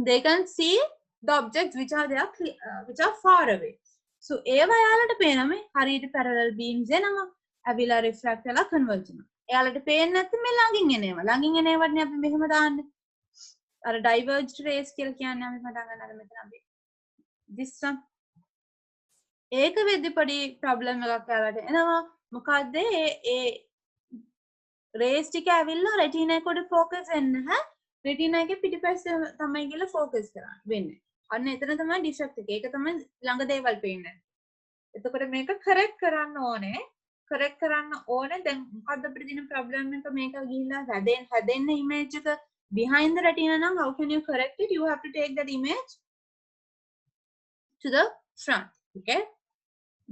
they can see the objects which are far away. So ඒවා යාලට පේනම හරියට parallel beams එනවා. ඇවිල්ලා refract වෙලා converge වෙනවා. එයාලට පේන්නේ නැත්නම් මේ ළඟින් එනේවා. ළඟින් එනේවටනේ අපි මෙහෙම දාන්නේ. අර diverged rays කියලා කියන්නේ අපි පටන් ගන්න අර මෙතන අපි this one. ඒක වෙද්දි පොඩි problem එකක් එයාලට එනවා. මොකද්ද ඒ rays ටික ඇවිල්ලා retina එකට focus වෙන්නේ නැහැ. retina එකේ පිටිපස්සේ තමයි කියලා focus කරන්නේ වෙන්නේ. අන්න එතන තමයි defect එක. ඒක තමයි ළඟ දේවල් පේන්නේ. එතකොට මේක correct කරන්න ඕනේ. correct කරන්න ඕනේ. දැන් මොකද්ද අපිට තියෙන problem එක මේක ගිහිල්ලා හැදෙන්න image එක behind the retina නම් how can you correct it? You have to take that image to the front. Okay,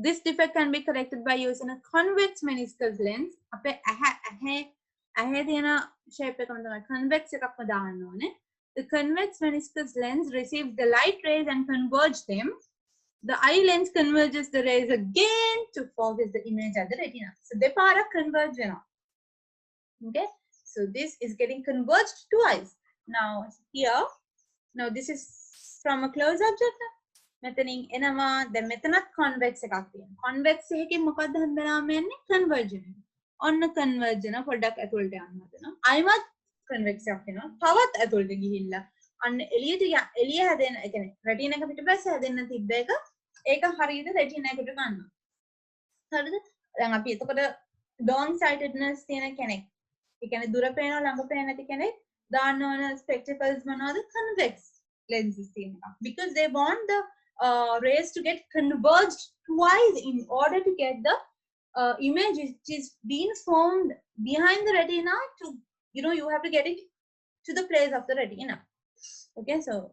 this defect can be corrected by using a convex meniscus lens. අපේ ඇහැ තියෙන shape එකම තමයි convex එකක්ම දාන්න ඕනේ. The convex meniscus lens receives the light rays and converges them. The eye lens converges the rays again to focus the image at the retina. So they para converge now. Okay, so this is getting converged twice. Now here, now this is from a close object. මෙතනින් එනවා දැන් මෙතනත් convex එකක් තියෙනවා. convex එකකින් මොකක්ද හම්බෙනාම එන්නේ convergent. ඔන්න convergent පොඩ්ඩක් ඇතුළට යන්න හදනවා. අයිමත් convex එකක් වෙනවා. තවත් ඇතුළට ගිහිල්ලා අන්න එළිය හැදෙන ඒ කියන්නේ retina එක පිටපස්සේ හැදෙන්න තිබ්බ එක ඒක හරියට retina එකට ගන්නවා. හරිද? දැන් අපි එතකොට long sightedness තියෙන කෙනෙක්. ඒ කියන්නේ දුර පේනවා ළඟ පේන්නේ නැති කෙනෙක් දාන්න ඕන spectacles මොනවද? convex lenses තියෙන එක. Because they want the rays to get converged twice in order to get the image which is being formed behind the retina to, you have to get it to the place of the retina. Okay, so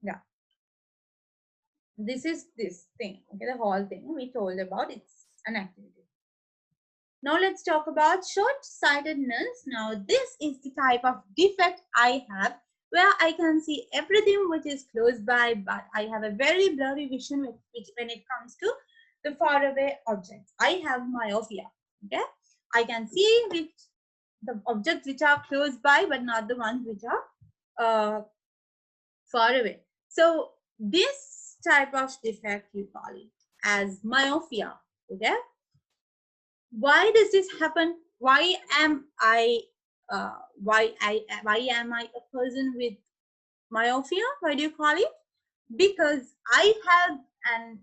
yeah, this is this thing. Okay, the whole thing we told about, it's an activity. Now let's talk about short-sightedness. Now this is the type of defect I have where I can see everything which is close by, but I have a very blurry vision when it comes to the far away objects. I have myopia. Okay, I can see the objects which are close by but not the ones which are far away. So this type of defect you call it as myopia. Okay. Why does this happen? Why am I why am I a person with myopia? Why do you call it? Because I have an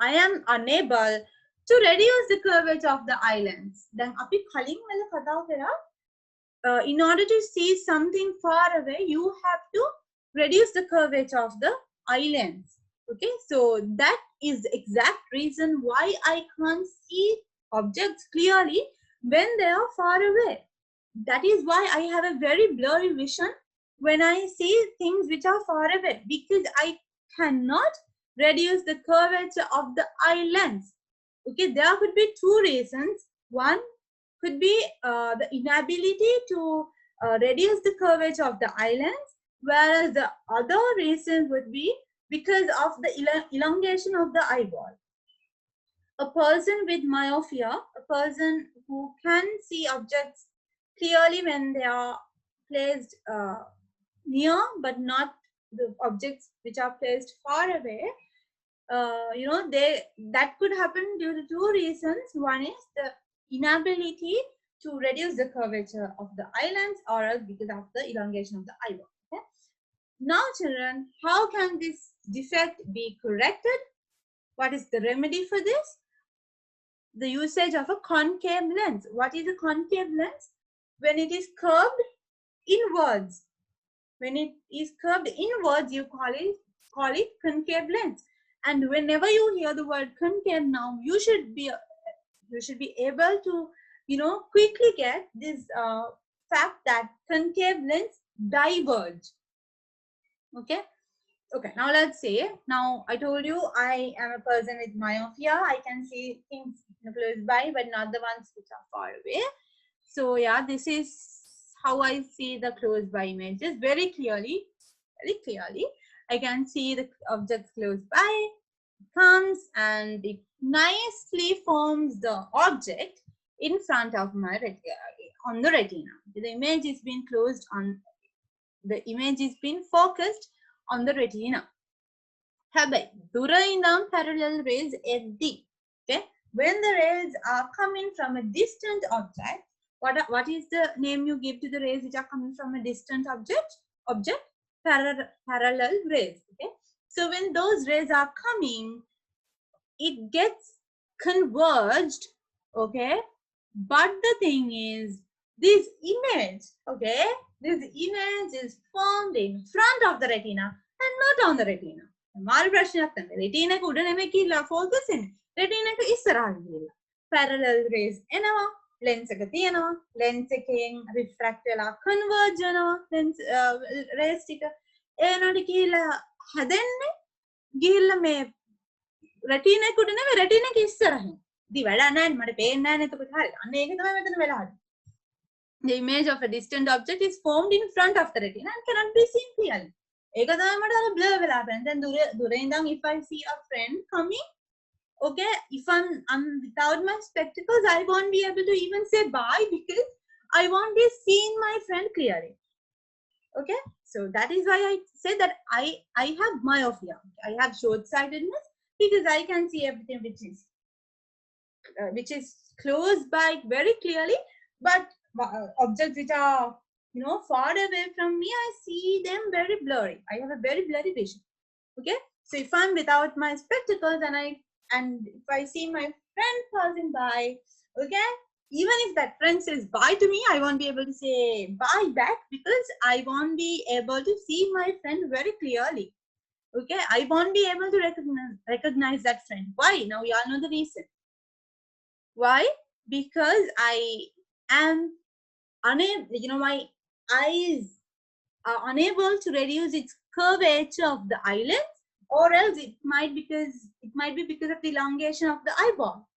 I am unable to reduce the curvature of the eye lens. Then api කලින් වල කතා කරා in order to see something far away, you have to reduce the curvature of the eye lens. Okay, so that is the exact reason why I can't see objects clearly when they are far away. That is why I have a very blurry vision when I see things which are far away, because I cannot reduce the curvature of the eye lens. Okay, there could be two reasons. One could be the inability to reduce the curvature of the eye lens, whereas the other reason would be because of the elongation of the eyeball. A person with myopia, a person who can see objects clearly when they are placed near but not the objects which are placed far away, that could happen due to two reasons. One is the inability to reduce the curvature of the eye lens, or else because of the elongation of the eyeball. Okay? Now children, how can this defect be corrected? What is the remedy for this? The usage of a concave lens. What is a concave lens? When it is curved inwards. When it is curved inwards, you call it concave lens. And whenever you hear the word concave now, you should be able to quickly get this fact that concave lens diverge. Okay. Okay, now let's say, now I told you I am a person with myopia. I can see things close by, but not the ones which are far away. So yeah, this is how I see the close by images very clearly. Very clearly, I can see the objects close by, comes and it nicely forms the object in front of my on the retina. The image is being closed on, the image is being focused on the retina. Habay, dura indam parallel rays eddi. Okay, when the rays are coming from a distant object, what is the name you give to the rays which are coming from a distant object? Parallel rays. Okay, so when those rays are coming, it gets converged. Okay, but the thing is, this image, okay, this image is formed in front of the retina and not on the retina. මාර ප්‍රශ්නයක් තමයි. retina එක උඩ නෙමෙයි කියලා focus වෙන්නේ. retina එක ඉස්සරහට ගිහලා. parallel rays එනවා. lens එක තියෙනවා. lens එකෙන් refract වෙලා converge වෙනවා. lens rays ටික ඒනට ගිහලා හැදෙන්නේ ගිහලා මේ retina එක උඩ නෙමෙයි retina එක ඉස්සරහින්. ඉතින් වැඩක් නැහැ මට පේන්නේ නැහැ නේ එතකොට හරි. අන්න ඒක තමයි මෙතන වෙලා හරි. The image of a distant object is formed in front of the retina and cannot be seen clearly. Then දුරේ ඉඳන් if I see a friend coming, okay, if I'm without my spectacles, I won't be able to even say bye because I won't be seeing my friend clearly. Okay, so that is why I said that I have myopia. I have short-sightedness because I can see everything which is close by very clearly, but objects which are far away from me, I see them very blurry. I have a very blurry vision. Okay, so if I'm without my spectacles and if I see my friend passing by, okay, even if that friend says bye to me, I won't be able to say bye back because I won't be able to see my friend very clearly. Okay, I won't be able to recognize that friend. Why? Now you all know the reason. Why? Because I am unable, my eyes are unable to reduce its curvature of the eyelids, or else it might be because of the elongation of the eyeball.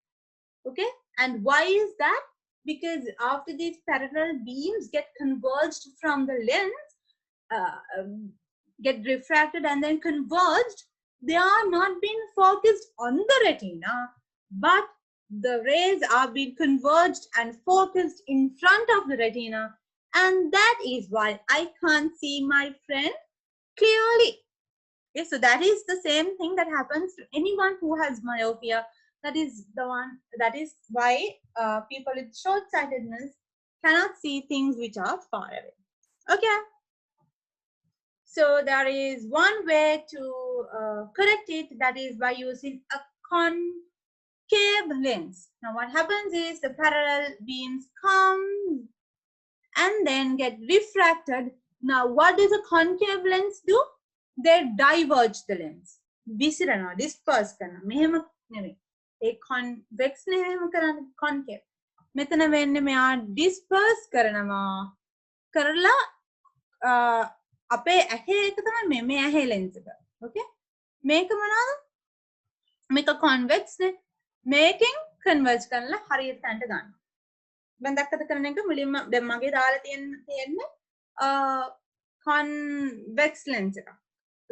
Okay, and why is that? Because after these parallel beams get converged from the lens, get refracted and then converged, they are not being focused on the retina, but the rays are being converged and focused in front of the retina, and that is why I can't see my friend clearly. Okay, so that is the same thing that happens to anyone who has myopia. That is why people with short-sightedness cannot see things which are far away. Okay. So there is one way to correct it, that is by using a concave lens. Now what happens is the parallel beams come and then get refracted. Now what does a concave lens do? They diverge the lens. Visirana, disperse karana. Mehema නෙමෙයි. ඒ convex නෙමෙයිම කරන්නේ concave. මෙතන වෙන්නේ මෙයා disperse කරනවා. කරලා අපේ ඇහි එක තමයි මේ ඇහි lens එක. Okay? මේක මොනවාද? මේක convex නේ. මේකෙන් converge කරලා හරියට තැනට ගන්නවා. දැන් දැක්කද කරන එක මුලින්ම දැන් මගේ දාලා තියෙන්නේ convex lens එක.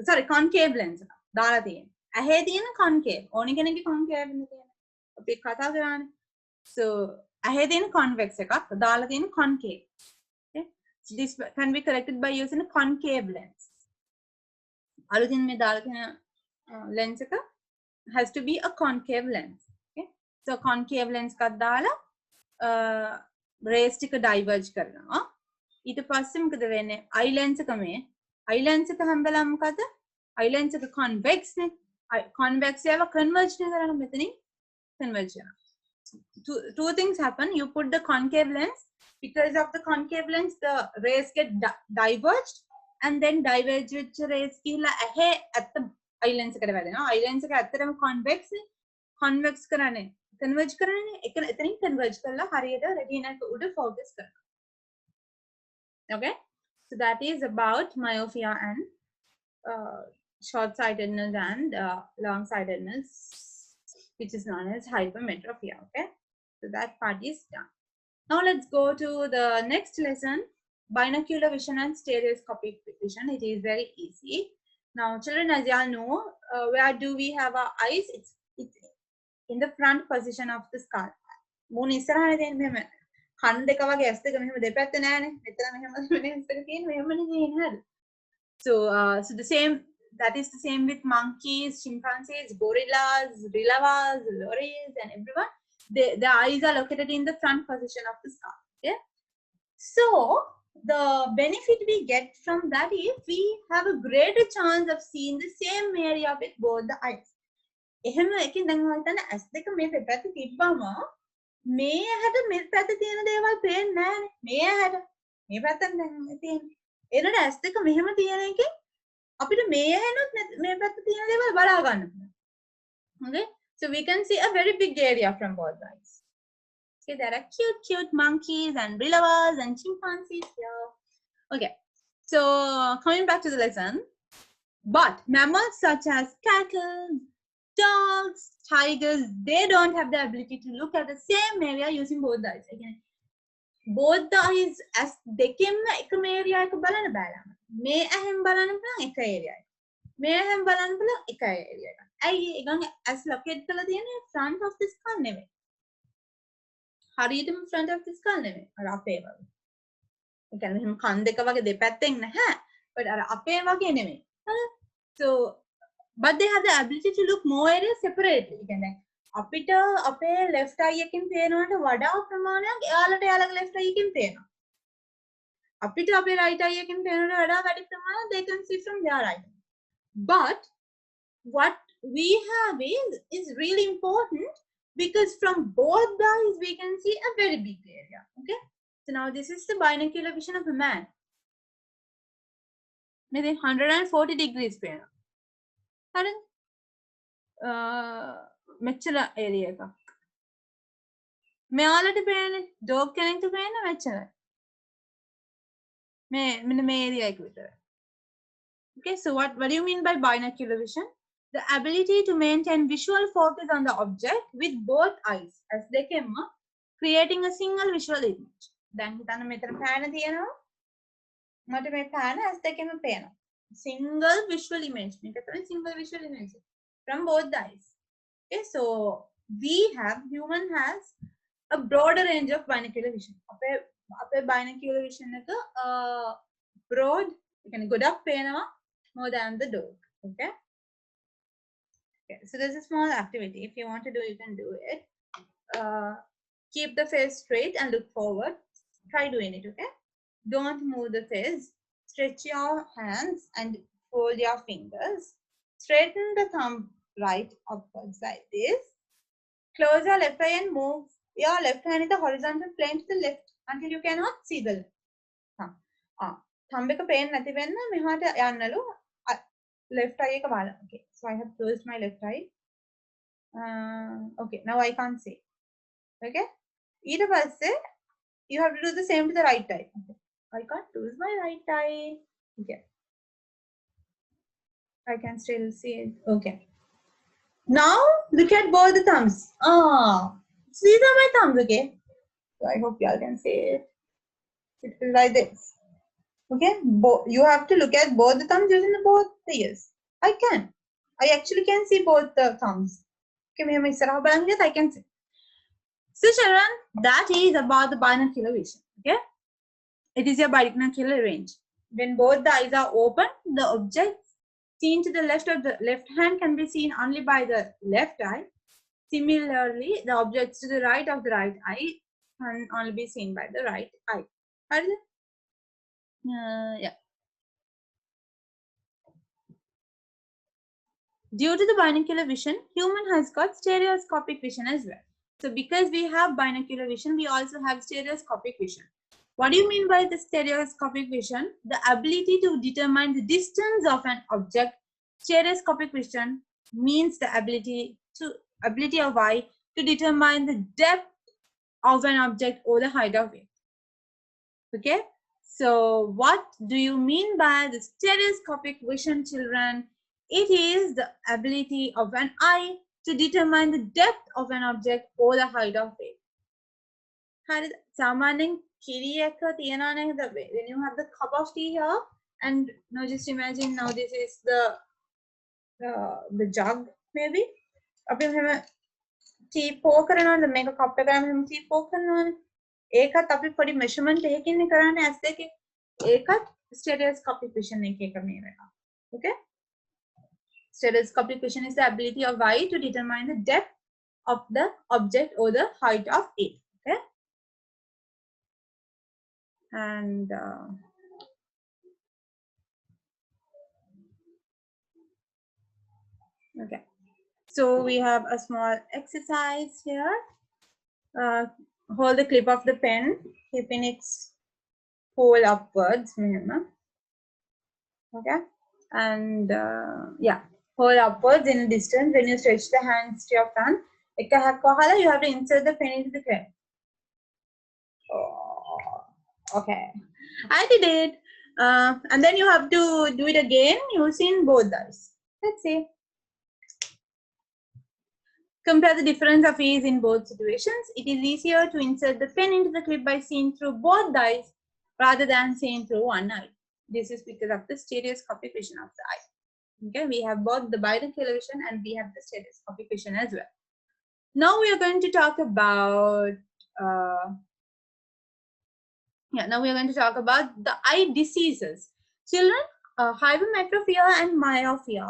Sorry, concave lens එක දාලා තියෙන්නේ. ඇහි තියෙන concave. ඕනි කෙනෙක්ගේ concave නේ තියෙන්නේ. අපි කතා කරානේ. So ඇහි තියෙන convex එකක් දාලා තියෙන concave. Okay? This can be corrected by using a concave lens. අලුතින් මේ දාලා තියෙන lens එක has to be a concave lens. Okay? So concave lens එකක් දාලා rays ටික diverge කරනවා. ඊට පස්සේ මොකද වෙන්නේ? eye lens එක මේ eye lens එක හැම්බෙලා මොකද? eye lens එක convex නේ. Convex ඒවා converge නේ කරන්නේ මෙතනින් converge වෙනවා. Two things happen. You put the concave lens. Because of the concave lens, the rays get diverged, and then diverged rays කියලා ඇහි ඇත්ත eye lens එකට වැදෙනවා. eye lens එක ඇත්තටම convex නේ. convex කරන්නේ converge කරන්නේ එතනින් converge කරලා හරියට retina එක උඩ focus කරනවා. Okay? So that is about myopia and short-sightedness and long-sightedness, which is known as hypermetropia. Okay? So that part is done. Now let's go to the next lesson, binocular vision and stereoscopic vision. It is very easy. Now children, as you all know, where do we have our eyes? It's in the front position of the skull. මූණ ඉස්සරහනේ තියෙන්නේ මෙහෙම. කන් දෙක වගේ ඇස් දෙක මෙහෙම දෙපැත්ත නෑනේ. මෙතන මෙහෙම වෙනස් එක තියෙන්නේ මෙහෙමනේ තියෙන්නේ හරිද? So the same, that is the same with monkeys, chimpanzees, gorillas, gorillas, lorries, and everyone. The eyes are located in the front position of the skull. Okay? So the benefit we get from that is we have a greater chance of seeing the same area with both the eyes. එහෙම එකකින් දැන් මම හිතන්නේ ඇස් දෙක මේ පැත්ත තිබ්බම මේ ඇහැට මේ පැත්ත තියෙන දේවල් පේන්නේ නැහැනේ. මේ ඇහැට මේ පැත්තෙන් දැන් තියෙන්නේ. ඒනට ඇස් දෙක මෙහෙම තියෙන එකෙන් අපිට මේ ඇහෙනොත් මේ පැත්ත තියෙන දේවල් බලා ගන්න පුළුවන්. Okay? So we can see a very big area from both sides. Okay, there are cute monkeys and gorillas and chimpanzees here. Okay, so coming back to the lesson, but mammals such as cattle, dogs, tigers, they don't have the ability to look at the same area using both the eyes. Again, both the eyes as දෙකෙන්ම එකම area එක බලන්න බෑ. මේ ඇහෙන් බලන්න පුළුවන් එක area එක. මේ ඇහෙන් බලන්න පුළුවන් එක area එක. ඇයි ඒගොල්ලෝ as locate කරලා තියෙන්නේ front of the skull නෙමෙයි. හරියටම front of the skull නෙමෙයි. අර අපේ වගේ. ඒ කියන්නේ මෙහෙම කන් දෙක වගේ දෙපැත්තෙන් නැහැ. but අර අපේ වගේ නෙමෙයි. So but they have the ability to look more areas separately. ඒ කියන්නේ අපිට අපේ left eye එකෙන් පේනවට වඩා ප්‍රමාණයක් එයාලට left eye එකෙන් පේනවා. අපිට අපේ right eye එකෙන් පේනවට වඩා වැඩි ප්‍රමාණයක් they can see from their eye. But what we have is really important, because from both the eyes we can see a very big area. Okay? So now this is the binocular vision of a man. Maybe 140 degrees පේනවා. හරිද? මෙච්චර area එකක්. මෙයාලට පේන්නේ dog කෙනෙක්ට පේන්නේ මෙච්චරයි. මෙන්න මේ area එක විතර. Okay, so what do you mean by binocular vision? The ability to maintain visual focus on the object with both eyes as දෙකෙන්ම creating a single visual image. දැන් හිතන්න මෙතන පෑන තියෙනවා. මට මේ පෑන as දෙකෙන්ම පේනවා. Single visual image. මේක තමයි single visual image from both the eyes. Okay, so human has a broader range of binocular vision. අපේ binocular vision එක broad, يعني ගොඩක් පේනවා more than the dog. Okay. Okay. So there's a small activity. If you want to do, you can do it. Keep the face straight and look forward. Try doing it. Okay. Don't move the face. Stretch your hands and fold your fingers. Straighten the thumb right upwards like this. Close your left eye and move your left hand in the horizontal plane to the left until you cannot see the thumb. Thumb එක පේන්නේ නැති වෙන්න මෙහාට යන්නලු left eye එක බලන්න. Okay, so I have closed my left eye. Okay, now I can't see. Okay, ඊට පස්සේ you have to do the same to the right eye. Okay. I can't close my right eye. Okay, I can still see it. Okay. Now look at both the thumbs. So these are my thumbs. Okay, so I hope y'all can see it. It is like this. Okay, you have to look at both the thumbs using both the ears. I can. I actually can see both the thumbs. Okay, I can see. So children, that is about the binocular vision. Okay, it is your binocular range. When both the eyes are open, the object seen to the left of the left hand can be seen only by the left eye. Similarly, the objects to the right of the right eye can only be seen by the right eye. Yeah. Due to the binocular vision, human has got stereoscopic vision as well. So because we have binocular vision, we also have stereoscopic vision. What do you mean by the stereoscopic vision? The ability to determine the distance of an object. Stereoscopic vision means the ability of eye to determine the depth of an object or the height of it. Okay, so what do you mean by the stereoscopic vision, children? It is the ability of an eye to determine the depth of an object or the height of it. When you have the cup of tea here, and now just imagine now this is the jug maybe. Tea pour කරනවද මේක කප් එකකට tea pour කරනවනේ. ඒකත් අපි පොඩි measurement එකකින් කරන්නේ ඇස් දෙකේ. ඒකත් stereoscopic vision එකක මේ වෙනවා. Okay? Stereoscopic vision is the ability of eye to determine the depth of the object or the height of it. Okay? And okay. So we have a small exercise here. Hold the clip of the pen, keeping its pole upwards. Okay, and yeah, hold upwards in a distance. When you stretch the hands to your front, you have to insert the pen into the clip. Okay, I did it. And then you have to do it again using both eyes. Let's see. Compare the difference of ease in both situations. It is easier to insert the pen into the clip by seeing through both eyes rather than seeing through one eye. This is because of the stereoscopic vision of the eye. Okay, we have both the binocular vision and we have the stereoscopic vision as well. Now we are going to talk about the eye diseases. Children, hypermetropia and myopia,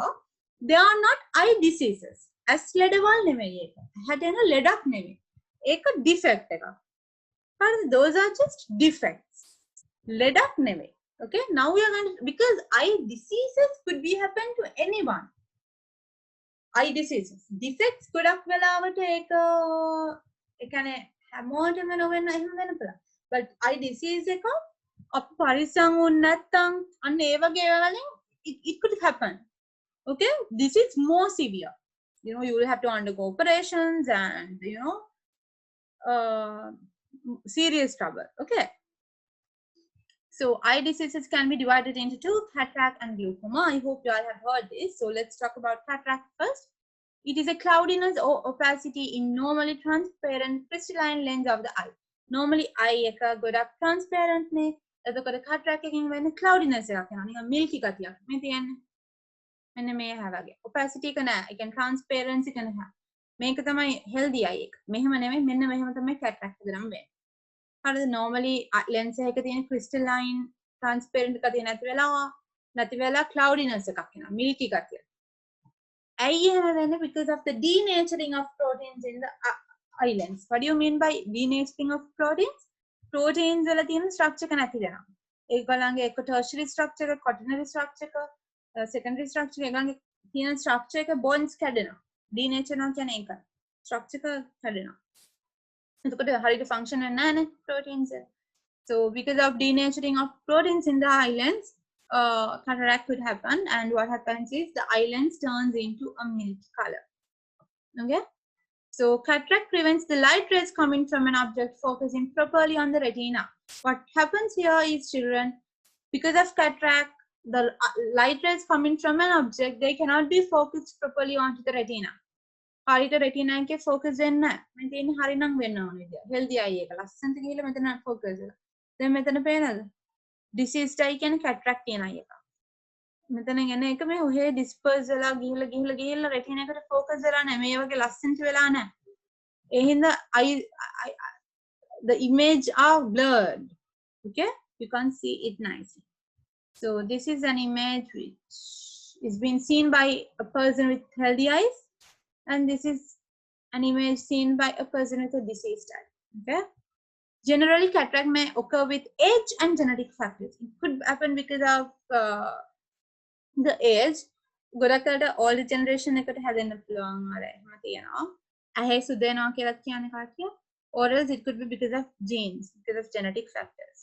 they are not eye diseases. As ledewal නෙමෙයි ඒක. හැදෙන ලෙඩක් නෙමෙයි. ඒක defect එකක්. හරිද? Those are just defects. ලෙඩක් නෙමෙයි. Okay, now we are going to, because eye diseases could be happen to anyone. Eye diseases. Defects ගොඩක් වෙලාවට ඒක ඒ කියන්නේ හැමෝටම නොවෙන්න එහෙම වෙන්න පුළුවන්. But eye disease එක අප පරිස්සම් වුණ නැත්නම් අන්න ඒ වගේ වලින් it could happen. Okay, this is more severe. You know, you will have to undergo operations and, you know, serious trouble. Okay. So eye diseases can be divided into two, cataract and glucoma. I hope you all have heard this. So let's talk about cataract first. It is a cloudiness or opacity in normally transparent crystalline lens of the eye. Normally eye එක ගොඩක් transparent නේ. එතකොට cataract එකකින් වෙන්නේ cloudiness එකක් යනවා. නිකන් milky ගතියක්. මේ තියන්නේ. Opacity can transparency can have. මේක තමයි healthy eye එක. මෙහෙම නෙමෙයි මෙන්න මෙහෙම තමයි cataract එක නම් වෙන්නේ. හරිද? normally lens එකක තියෙන crystalline transparent ගතිය නැති වෙලා cloudiness එකක් එනවා. milky ගතිය. ඇයි එහෙම වෙන්නේ? Because of the denaturing of proteins in the eye lens. What do you mean by denaturing of proteins? Proteins වල තියෙන structure එක නැති වෙනවා. ඒගොල්ලන්ගේ එක tertiary structure එක, quaternary structure එක, secondary structure එක, ඒගොල්ලන්ගේ තියෙන structure එක bonds කැඩෙනවා. Denature නම් කියන්නේ ඒකයි. structure එක කැඩෙනවා. එතකොට හරියට function වෙන්නේ නැහැ නේ proteins එක. So because of denaturing of proteins in the eye lens, cataract could happen, and what happens is the eye lens turns into a milky color. Okay, so cataract prevents the light rays coming from an object focusing properly on the retina. What happens here is, children, because of cataract, the light rays coming from an object, they cannot be focused properly onto the retina. හරියට retina එකේ focus වෙන්නේ නැහැ. මම තියෙන්නේ හරිනම් වෙන්න ඕනේ විදිය. healthy eye එක ලස්සනට ගිහලා මෙතන focus වෙලා. දැන් මෙතන පේනද? diseased eye කියන්නේ cataract තියෙන eye එක. මෙතන එන එක මේ ඔහේ disperse වෙලා ගිහලා retina එකට focus වෙලා නැහැ. මේ වගේ ලස්සනට වෙලා නැහැ. ඒ හින්දා the image are blurred. Okay, you can't see it nicely. So this is an image which is being seen by a person with healthy eyes, and this is an image seen by a person with a diseased eye. Okay, generally cataract may occur with age and genetic factors. It could happen because of the age. ගොඩක් අයට all the generation එකට හැදෙන්න පුළුවන් අර එහෙම තියෙනවා. ඇහි සුදු වෙනවා කියලා කියන්නේ කාටිය. Or else it could be because of genes, because of genetic factors.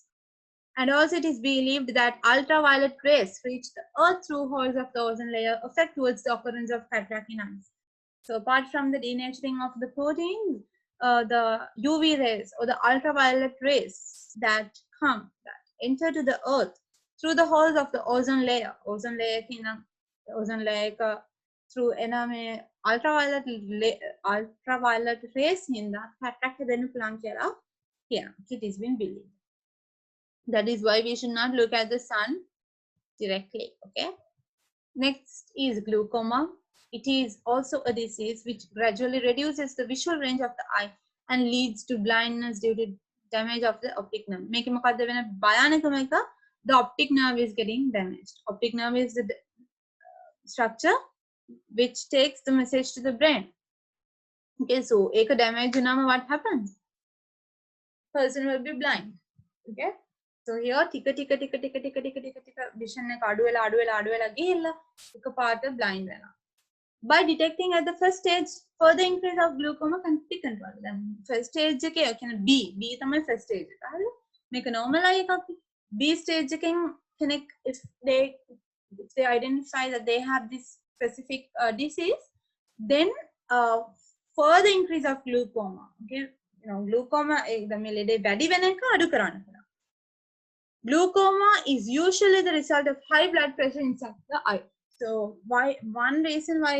And also it is believed that ultraviolet rays reach the earth through holes of the ozone layer, affect towards the occurrence of cataract in eyes. So apart from the denaturing of the proteins, the UV rays or the ultraviolet rays that enter to the earth through the holes of the ozone layer through ename ultraviolet rays in the cataract then plankera here it is been believed. That is why we should not look at the sun directly. Okay, next is glaucoma. It is also a disease which gradually reduces the visual range of the eye and leads to blindness due to damage of the optic nerve. Make මොකද්ද වෙන භයානකම එක? The optic nerve is getting damaged. Optic nerve is the structure which takes the message to the brain. Okay, so ඒක damage වුණාම what happens? Person will be blind. Okay, so here ටික vision එක අඩු වෙලා ගිහිල්ලා එකපාරට blind වෙනවා. By detecting at the first stage, further increase of glaucoma can be controlled. Then first stage එකේ කියන්නේ B තමයි first stage එක. හරිද? මේක normal eye එකක්. B stage එකෙන් කෙනෙක් if they identify that they have this specific disease, then further increase of glaucoma. Okay, glaucoma එකදම ලෙඩේ වැඩි වෙන එක අඩු කරන්න පුළුවන්. Glaucoma is usually the result of high blood pressure inside the eye. So one reason why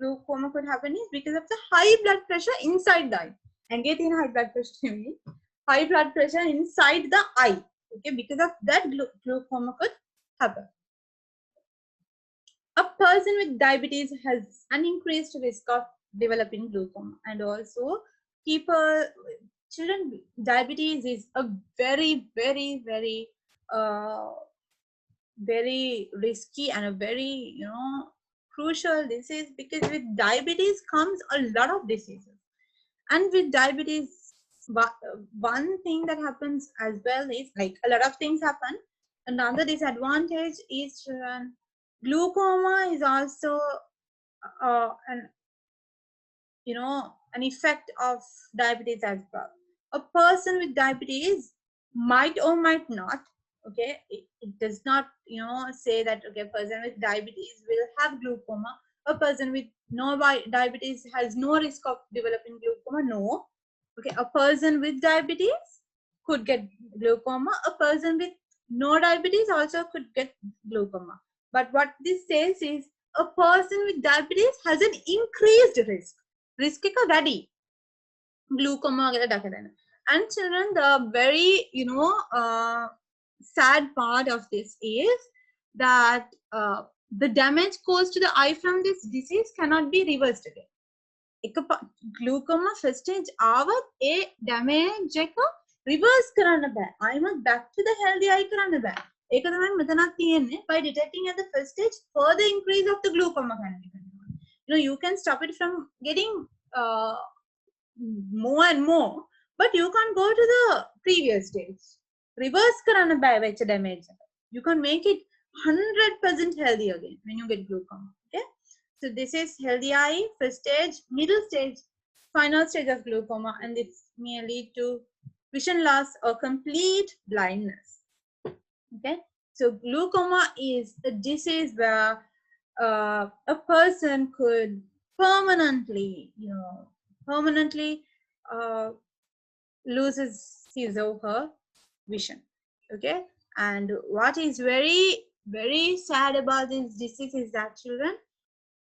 glaucoma could happen is because of the high blood pressure inside the eye. And getting high blood pressure means high blood pressure inside the eye. Okay, because of that glaucoma could happen. A person with diabetes has an increased risk of developing glaucoma, and also children diabetes is a very risky and a very crucial disease, because with diabetes comes a lot of diseases. And with diabetes, one thing that happens as well is, like, a lot of things happen. Another disadvantage is glaucoma is also an effect of diabetes as well. A person with diabetes might or might not, okay, it does not say that, okay, a person with diabetes will have glaucoma. A person with no diabetes has no risk of developing glaucoma. No. Okay, a person with diabetes could get glaucoma. A person with no diabetes also could get glaucoma. But what this says is, a person with diabetes has an increased risk. Risk එක වැඩි glaucoma වගේ දෙයක් දැන. And children, the very sad part of this is that the damage caused to the eye from this disease cannot be reversed again. glaucoma first stage ආවත් ඒ damage එක reverse කරන්න බෑ. I'm back to the healthy eye කරන්න බෑ. ඒක තමයි මෙතනක් තියෙන්නේ. By detecting at the first stage, further increase of the glaucoma can be controlled. You can stop it from getting more and more, but you can't go to the previous stage. Reverse කරන්න බෑ වෙච්ච damage. You can make it 100% healthy again when you get glaucoma. Okay, so this is healthy eye, first stage, middle stage, final stage of glaucoma, and this may lead to vision loss or complete blindness. Okay, so glaucoma is a disease where a person could permanently, loses his or her vision. Okay, and what is very, very sad about this disease is that children,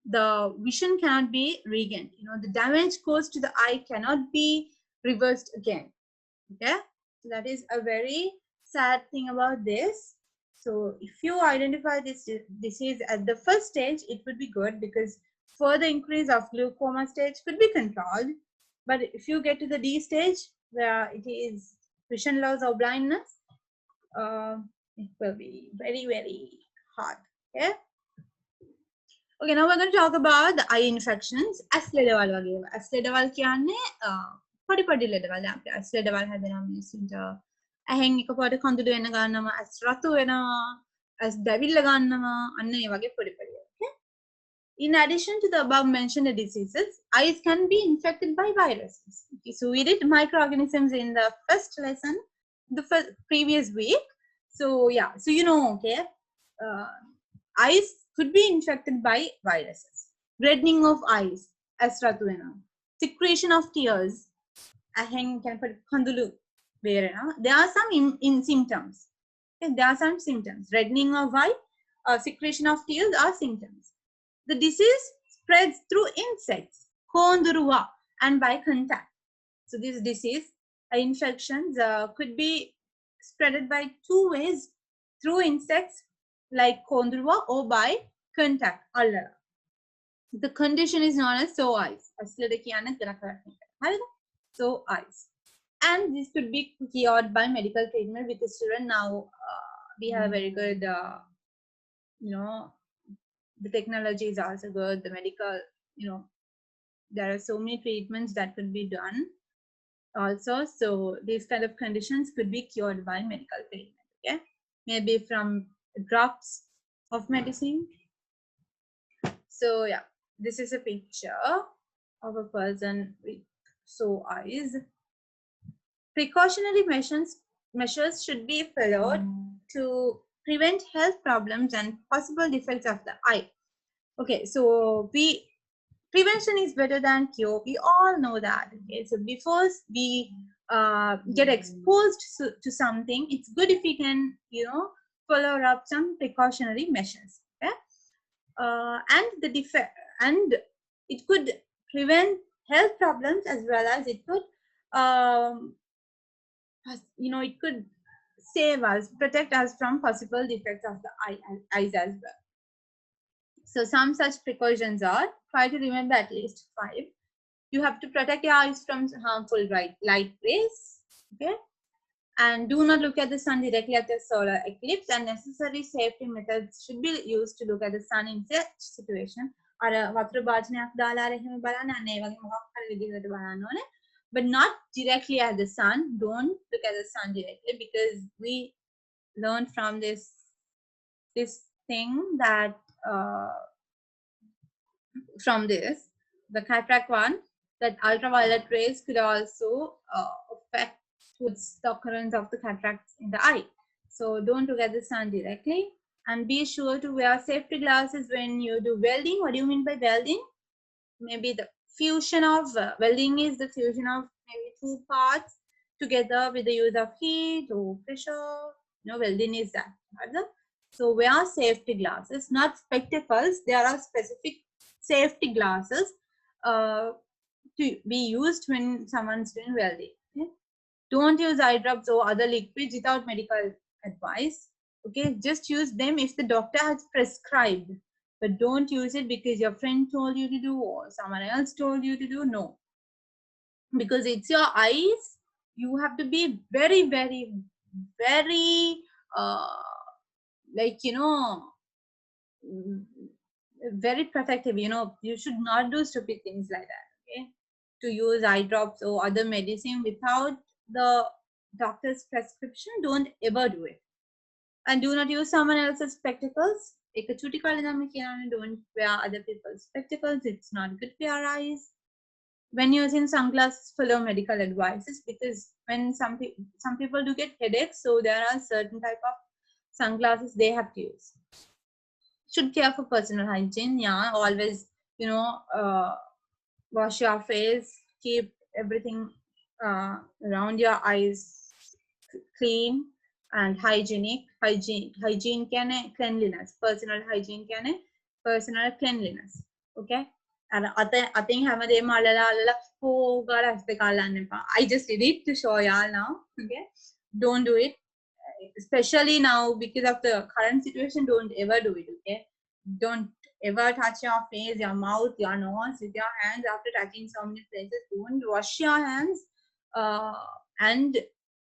the vision cannot be regained. The damage caused to the eye cannot be reversed again. Okay, so that is a very sad thing about this. So if you identify this disease at the first stage, it would be good because further increase of glaucoma stage could be controlled. But if you get to the D stage, where it is vision loss or blindness, it will be very, very hard. Okay. Okay, now we're going to talk about the eye infections. Asledawal වගේ. Asledawal කියන්නේ පොඩි ලෙඩවල්. අපි asledawal හැදෙනවා මිනිස්සුන්ට. ඇහෙන් එකපාරට කඳුළු එන ගන්නවා, ඇස් රතු වෙනවා, ඇස් දැවිල්ල ගන්නවා, අන්න ඒ වගේ පොඩි. Okay? In addition to the above mentioned diseases, eyes can be infected by viruses. Okay, so we did microorganisms in the first lesson, the previous week. So yeah, so okay, eyes could be infected by viruses. Reddening of eyes, as ratu වෙනවා. Secretion of tears, ඇහෙන් කනපට කඳුළු බේරෙනවා. There are some in symptoms. Okay, there are some symptoms. Reddening of eye, secretion of tears are symptoms. The disease spreads through insects, konduruwa, and by contact. So this disease, infections could be spreaded by two ways: through insects like konduruwa or by contact. The condition is known as sore eyes. Sore eyes. And this could be cured by medical treatment because children now we have very good, the technology is also good. The medical, there are so many treatments that could be done also. So these kind of conditions could be cured by medical treatment. Okay, maybe from drops of medicine. So yeah, this is a picture of a person with sore eyes. Precautionary measures should be followed to prevent health problems and possible defects of the eye. Okay, so prevention is better than cure. We all know that. Okay, so before we get exposed to something, it's good if we can, follow up some precautionary measures. Okay, and it could prevent health problems as well as it could, it could save us, protect us from possible defects of the eyes as well. So some such precautions are: try to remember at least 5. You have to protect your eyes from harmful light rays. Okay, and do not look at the sun directly at the solar eclipse, and necessary safety methods should be used to look at the sun in such situation. But not directly at the sun. Don't look at the sun directly, because we learned from this thing that from this, the cataract one, that ultraviolet rays could also affect towards the occurrence of the cataracts in the eye. So don't look at the sun directly, and be sure to wear safety glasses when you do welding. What do you mean by welding? Maybe the fusion of welding is the fusion of maybe 2 parts together with the use of heat or pressure. Welding is that. So wear safety glasses, not spectacles. There are specific safety glasses to be used when someone's doing welding. Okay? Don't use eye drops or other liquids without medical advice. Okay, just use them if the doctor has prescribed. but don't use it because your friend told you to do or someone else told you to do. No, because it's your eyes. You have to be very, very, very like, you know, very protective. You know, you should not do stupid things like that. Okay, to use eye drops or other medicine without the doctor's prescription, don't ever do it. And do not use someone else's spectacles. Don't wear other people's spectacles. It's not good for your eyes. When using sunglasses, follow medical advices, because when some people do get headaches, so there are certain type of sunglasses they have to use. Should care for personal hygiene. Yeah, always, you know, wash your face, keep everything around your eyes clean and hygienic. Hygiene can cleanliness, personal hygiene can personal cleanliness. Okay, and I think I just did it to show y'all now. Okay, don't do it, especially now because of the current situation. Don't ever do it. Okay, don't ever touch your face, your mouth, your nose with your hands after touching so many places. Don't wash your hands and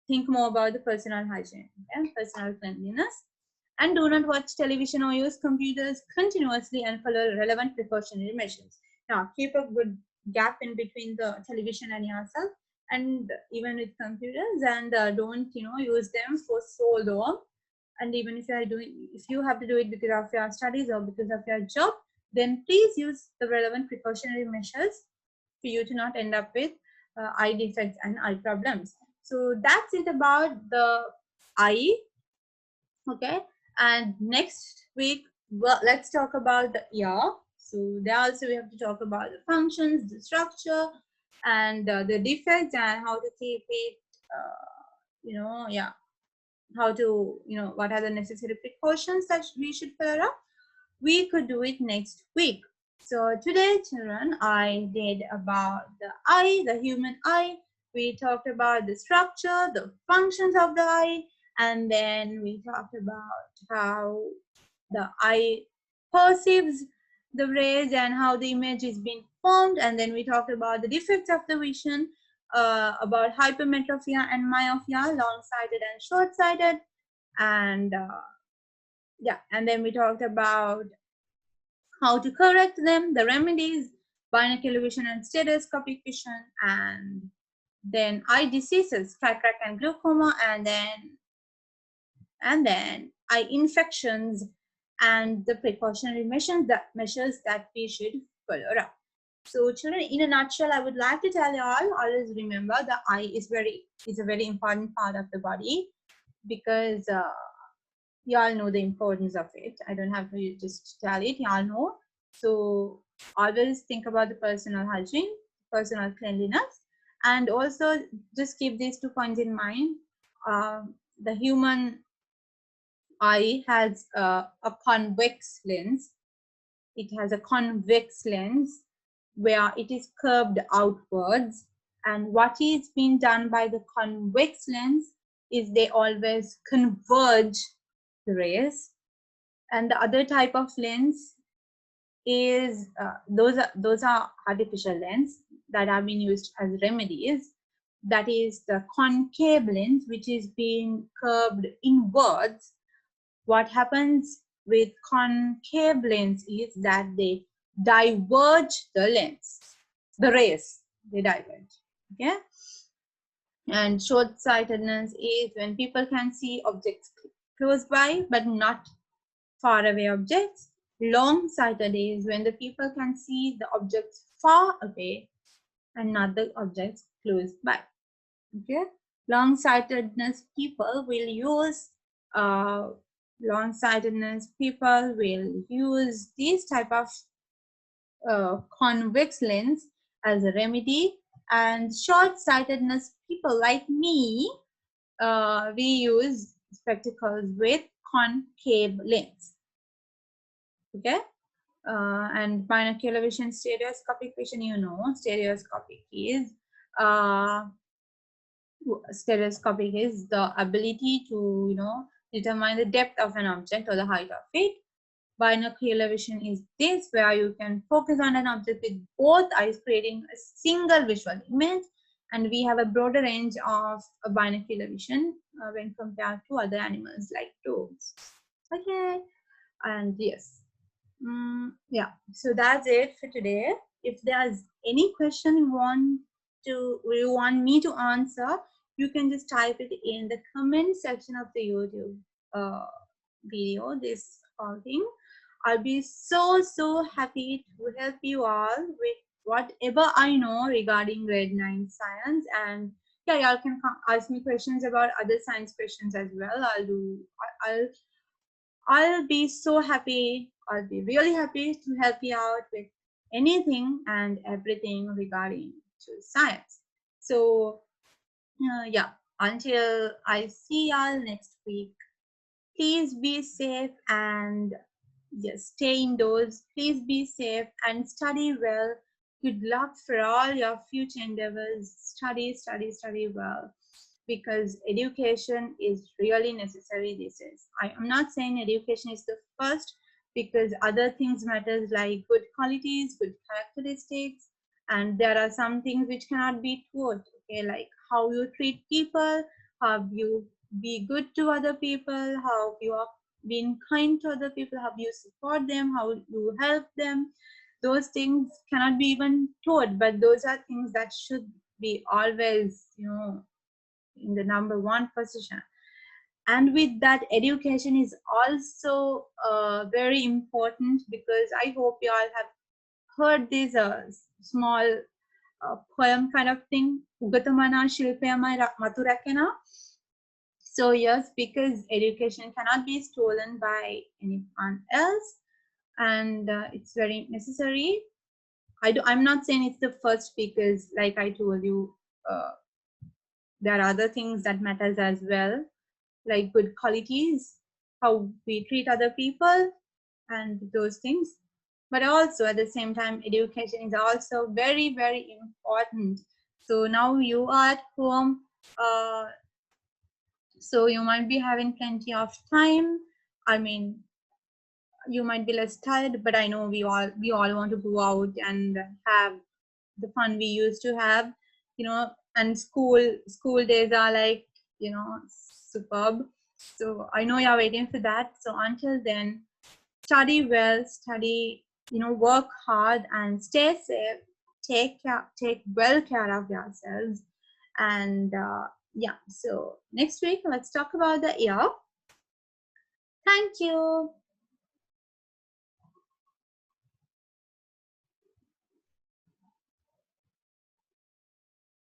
think more about the personal hygiene, okay? Personal cleanliness. And do not watch television or use computers continuously and follow relevant precautionary measures. Now, keep a good gap in between the television and yourself, and even with computers, and don't, you know, use them for so long. And even if you have to do it because of your studies or because of your job, then please use the relevant precautionary measures for you to not end up with eye defects and eye problems. So that's it about the eye. Okay, and next week, well, let's talk about the ear. So there also we have to talk about the functions, the structure, and the defects, and how to keep it, you know, yeah, how to, you know, what are the necessary precautions that we should follow up. We could do it next week. So today, children, I did about the eye, the human eye. We talked about the structure, the functions of the eye, and then we talked about how the eye perceives the rays and how the image is being formed. And then we talked about the defects of the vision, about hypermetropia and myopia, long-sighted and short-sighted. And yeah, and then we talked about how to correct them, the remedies, binocular vision and stereoscopic vision, and then eye diseases, cataract and glucoma, and then eye infections, and the precautionary measures that we should follow up. So children, in a nutshell, I would like to tell you all, always remember the eye is a very important part of the body, because you all know the importance of it. I don't have to just tell it, you all know. So always think about the personal hygiene, personal cleanliness, and also just keep these 2 points in mind. The human eye has a convex lens. It has a convex lens where it is curved outwards, and what is being done by the convex lens is they always converge the rays. And the other type of lens is those are artificial lens that have been used as remedies. That is the concave lens, which is being curved inwards. What happens with concave lens is that they diverge the lens, the rays, they diverge. Okay. And short-sightedness is when people can see objects close by but not far away objects. Long-sighted is when the people can see the objects far away and not the objects close by. Okay, long-sightedness people will use these type of convex lens as a remedy, and short-sightedness people like me, we use spectacles with concave lens. Okay, and binocular vision, stereoscopic vision, you know, stereoscopic is the ability to, you know, determine the depth of an object or the height of it. Binocular vision is this, where you can focus on an object with both eyes, creating a single visual image. And we have a broader range of binocular vision when compared to other animals like dogs. Okay, and yes, yeah. So that's it for today. If there's any question you want me to answer, you can just type it in the comment section of the YouTube video. This whole thing. I'll be so happy to help you all with whatever I know regarding grade 9 science. And yeah, y'all can ask me questions about other science questions as well. I'll be so happy. I'll be really happy to help you out with anything and everything regarding to science. So yeah, until I see y'all next week, please be safe and yes, stay indoors. Please be safe and study well. Good luck for all your future endeavors. Study well, because education is really necessary these days. I am not saying education is the first, because other things matters like good qualities, good characteristics, and there are some things which cannot be taught. Okay, like how you treat people, how you be good to other people, how you are being kind to other people, how you support them, how you help them. Those things cannot be even taught, but those are things that should be always, in the #1 position. And with that, education is also very important, because I hope you all have heard this small poem kind of thing, Ugatamana Shilpayama Maturakena. So yes, because education cannot be stolen by anyone else, and it's very necessary. I'm not saying it's the first, because like I told you, there are other things that matters as well, like good qualities, how we treat other people, and those things. But also at the same time, education is also very important. So now you are at home, so you might be having plenty of time. I mean, you might be less tired, but I know we all want to go out and have the fun we used to have, and school days are like, superb. So I know you're waiting for that. So until then, study well, work hard and stay safe. Take well care of yourselves. And yeah, so next week let's talk about the ear. Thank you.